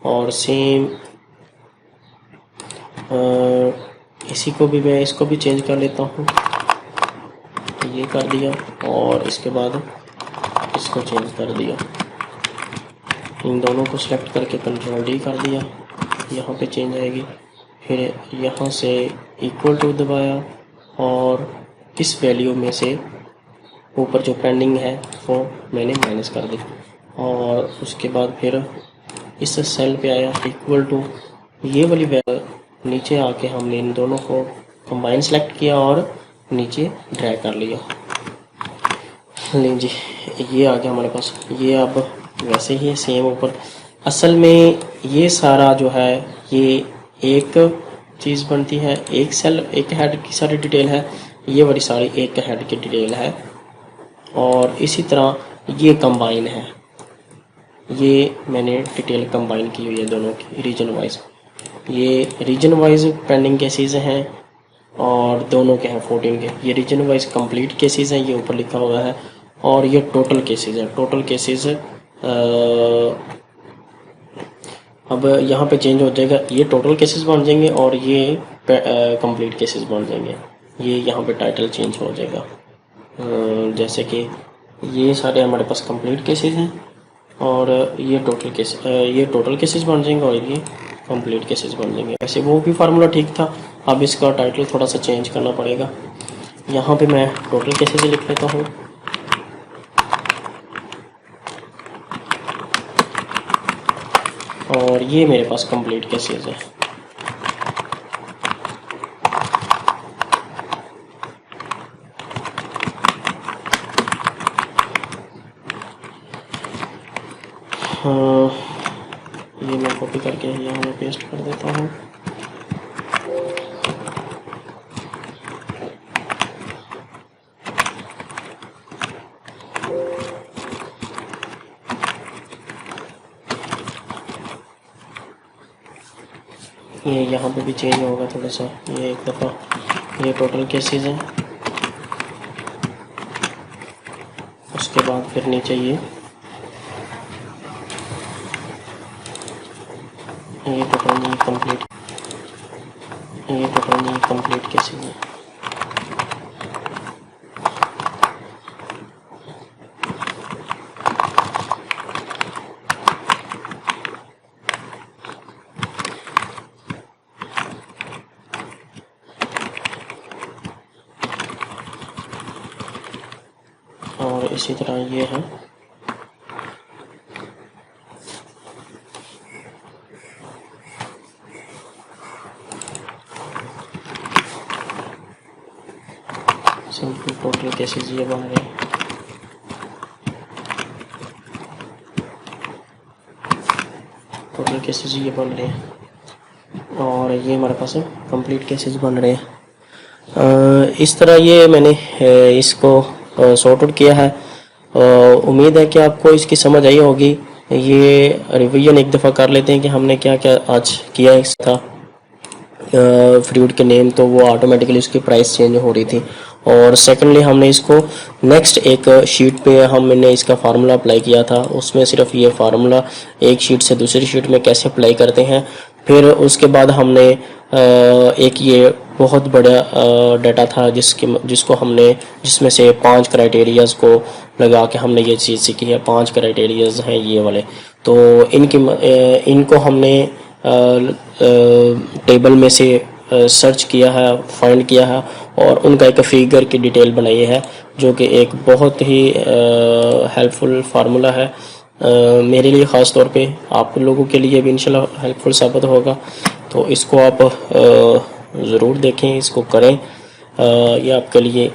और सेम इसी को भी मैं इसको भी चेंज कर लेता हूँ। ये कर दिया, और इसके बाद इसको चेंज कर दिया। इन दोनों को सिलेक्ट करके कंट्रोल D कर दिया, यहाँ पे चेंज आएगी। फिर यहाँ से इक्वल टू दबाया, और इस वैल्यू में से ऊपर जो पेंडिंग है वो मैंने माइनस कर दी, और उसके बाद फिर इस सेल पे आया इक्वल टू ये वाली वैल्यू। नीचे आके हमने इन दोनों को कंबाइन सेलेक्ट किया और नीचे ड्रैग कर लिया। लें जी, ये आ गया हमारे पास। ये अब वैसे ही सेम ऊपर। असल में ये सारा जो है ये एक चीज़ बनती है, एक सेल, एक हेड की सारी डिटेल है, ये वाली सारी एक हेड की डिटेल है। और इसी तरह ये कंबाइन है, ये मैंने डिटेल कंबाइन की हुई है दोनों की रीजन वाइज। ये रीजन वाइज पेंडिंग केसेस हैं और दोनों के हैं 14 के। ये रीजन वाइज कंप्लीट केसेस हैं, ये ऊपर लिखा हुआ है। और ये टोटल केसेस हैं। टोटल केसेस अब यहाँ पे चेंज हो जाएगा, ये टोटल केसेस बन जाएंगे और ये कंप्लीट केसेस बन जाएंगे। ये यहाँ पे टाइटल चेंज हो जाएगा। जैसे कि ये सारे हमारे पास कंप्लीट केसेस हैं और ये टोटल केसेस बन जाएंगे और ये कंप्लीट केसेस बन जाएंगे। वैसे वो भी फार्मूला ठीक था, अब इसका टाइटल थोड़ा सा चेंज करना पड़ेगा। यहाँ पे मैं टोटल केसेस लिख लेता हूँ। और ये मेरे पास कंप्लीट केसेस है। ये मैं कॉपी करके यहाँ मैं पेस्ट कर देता हूँ। ये यहाँ पे भी चेंज होगा थोड़ा सा, ये एक दफ़ा। ये टोटल केसेस हैं, उसके बाद फिर नीचे ये टोटल नहीं कंप्लीट, ये टोटल नहीं कंप्लीट केसेस हैं। और इसी तरह ये है। सिंपल टोटल केसेस ये बन रहे हैं। टोटल केसेस ये बन रहे हैं और ये हमारे पास कंप्लीट केसेस बन रहे हैं। इस तरह ये मैंने इसको सॉर्ट आउट किया है। उम्मीद है कि आपको इसकी समझ आई होगी। ये रिवीजन एक दफ़ा कर लेते हैं कि हमने क्या क्या आज किया है। इसका फ्रूट के नेम तो वो ऑटोमेटिकली उसकी प्राइस चेंज हो रही थी। और सेकेंडली हमने इसको नेक्स्ट एक शीट पे हमने इसका फार्मूला अप्लाई किया था। उसमें सिर्फ ये फार्मूला एक शीट से दूसरी शीट में कैसे अप्लाई करते हैं। फिर उसके बाद हमने एक ये बहुत बड़ा डाटा था जिसमें से 5 क्राइटेरियाज़ को लगा के हमने ये चीज़ सीखी है। 5 क्राइटेरियाज़ हैं ये वाले, तो इनको हमने टेबल में से सर्च किया है, फाइंड किया है और उनका एक फिगर की डिटेल बनाई है, जो कि एक बहुत ही हेल्पफुल फार्मूला है मेरे लिए ख़ास तौर पे। आप लोगों के लिए भी इंशाल्लाह हेल्पफुल साबित होगा। तो इसको आप ज़रूर देखें, इसको करें। ये आपके लिए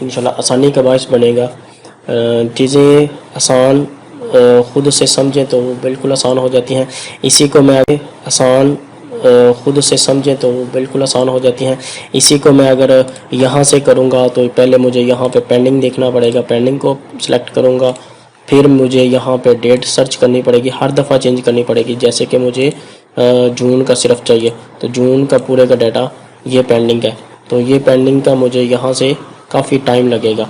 इंशाल्लाह आसानी का बायस बनेगा। चीज़ें आसान ख़ुद से समझें तो बिल्कुल आसान हो जाती हैं। इसी को मैं खुद से समझें तो बिल्कुल आसान हो जाती हैं। इसी को मैं अगर यहाँ से करूँगा तो पहले मुझे यहाँ पे पेंडिंग देखना पड़ेगा, पेंडिंग को सिलेक्ट करूँगा, फिर मुझे यहाँ पे डेट सर्च करनी पड़ेगी, हर दफ़ा चेंज करनी पड़ेगी। जैसे कि मुझे जून का सिर्फ चाहिए तो जून का पूरे का डाटा ये पेंडिंग है, तो ये पेंडिंग का मुझे यहाँ से काफ़ी टाइम लगेगा।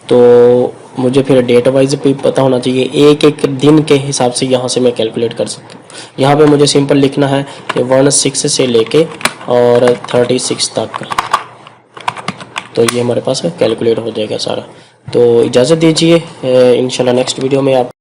तो मुझे फिर डेट वाइज भी पता होना चाहिए, एक एक दिन के हिसाब से यहाँ से मैं कैलकुलेट कर सकता हूँ। यहाँ पे मुझे सिंपल लिखना है कि 16 से लेके और 36 तक, तो ये हमारे पास कैलकुलेट हो जाएगा सारा। तो इजाज़त दीजिए, इंशाल्लाह नेक्स्ट वीडियो में आप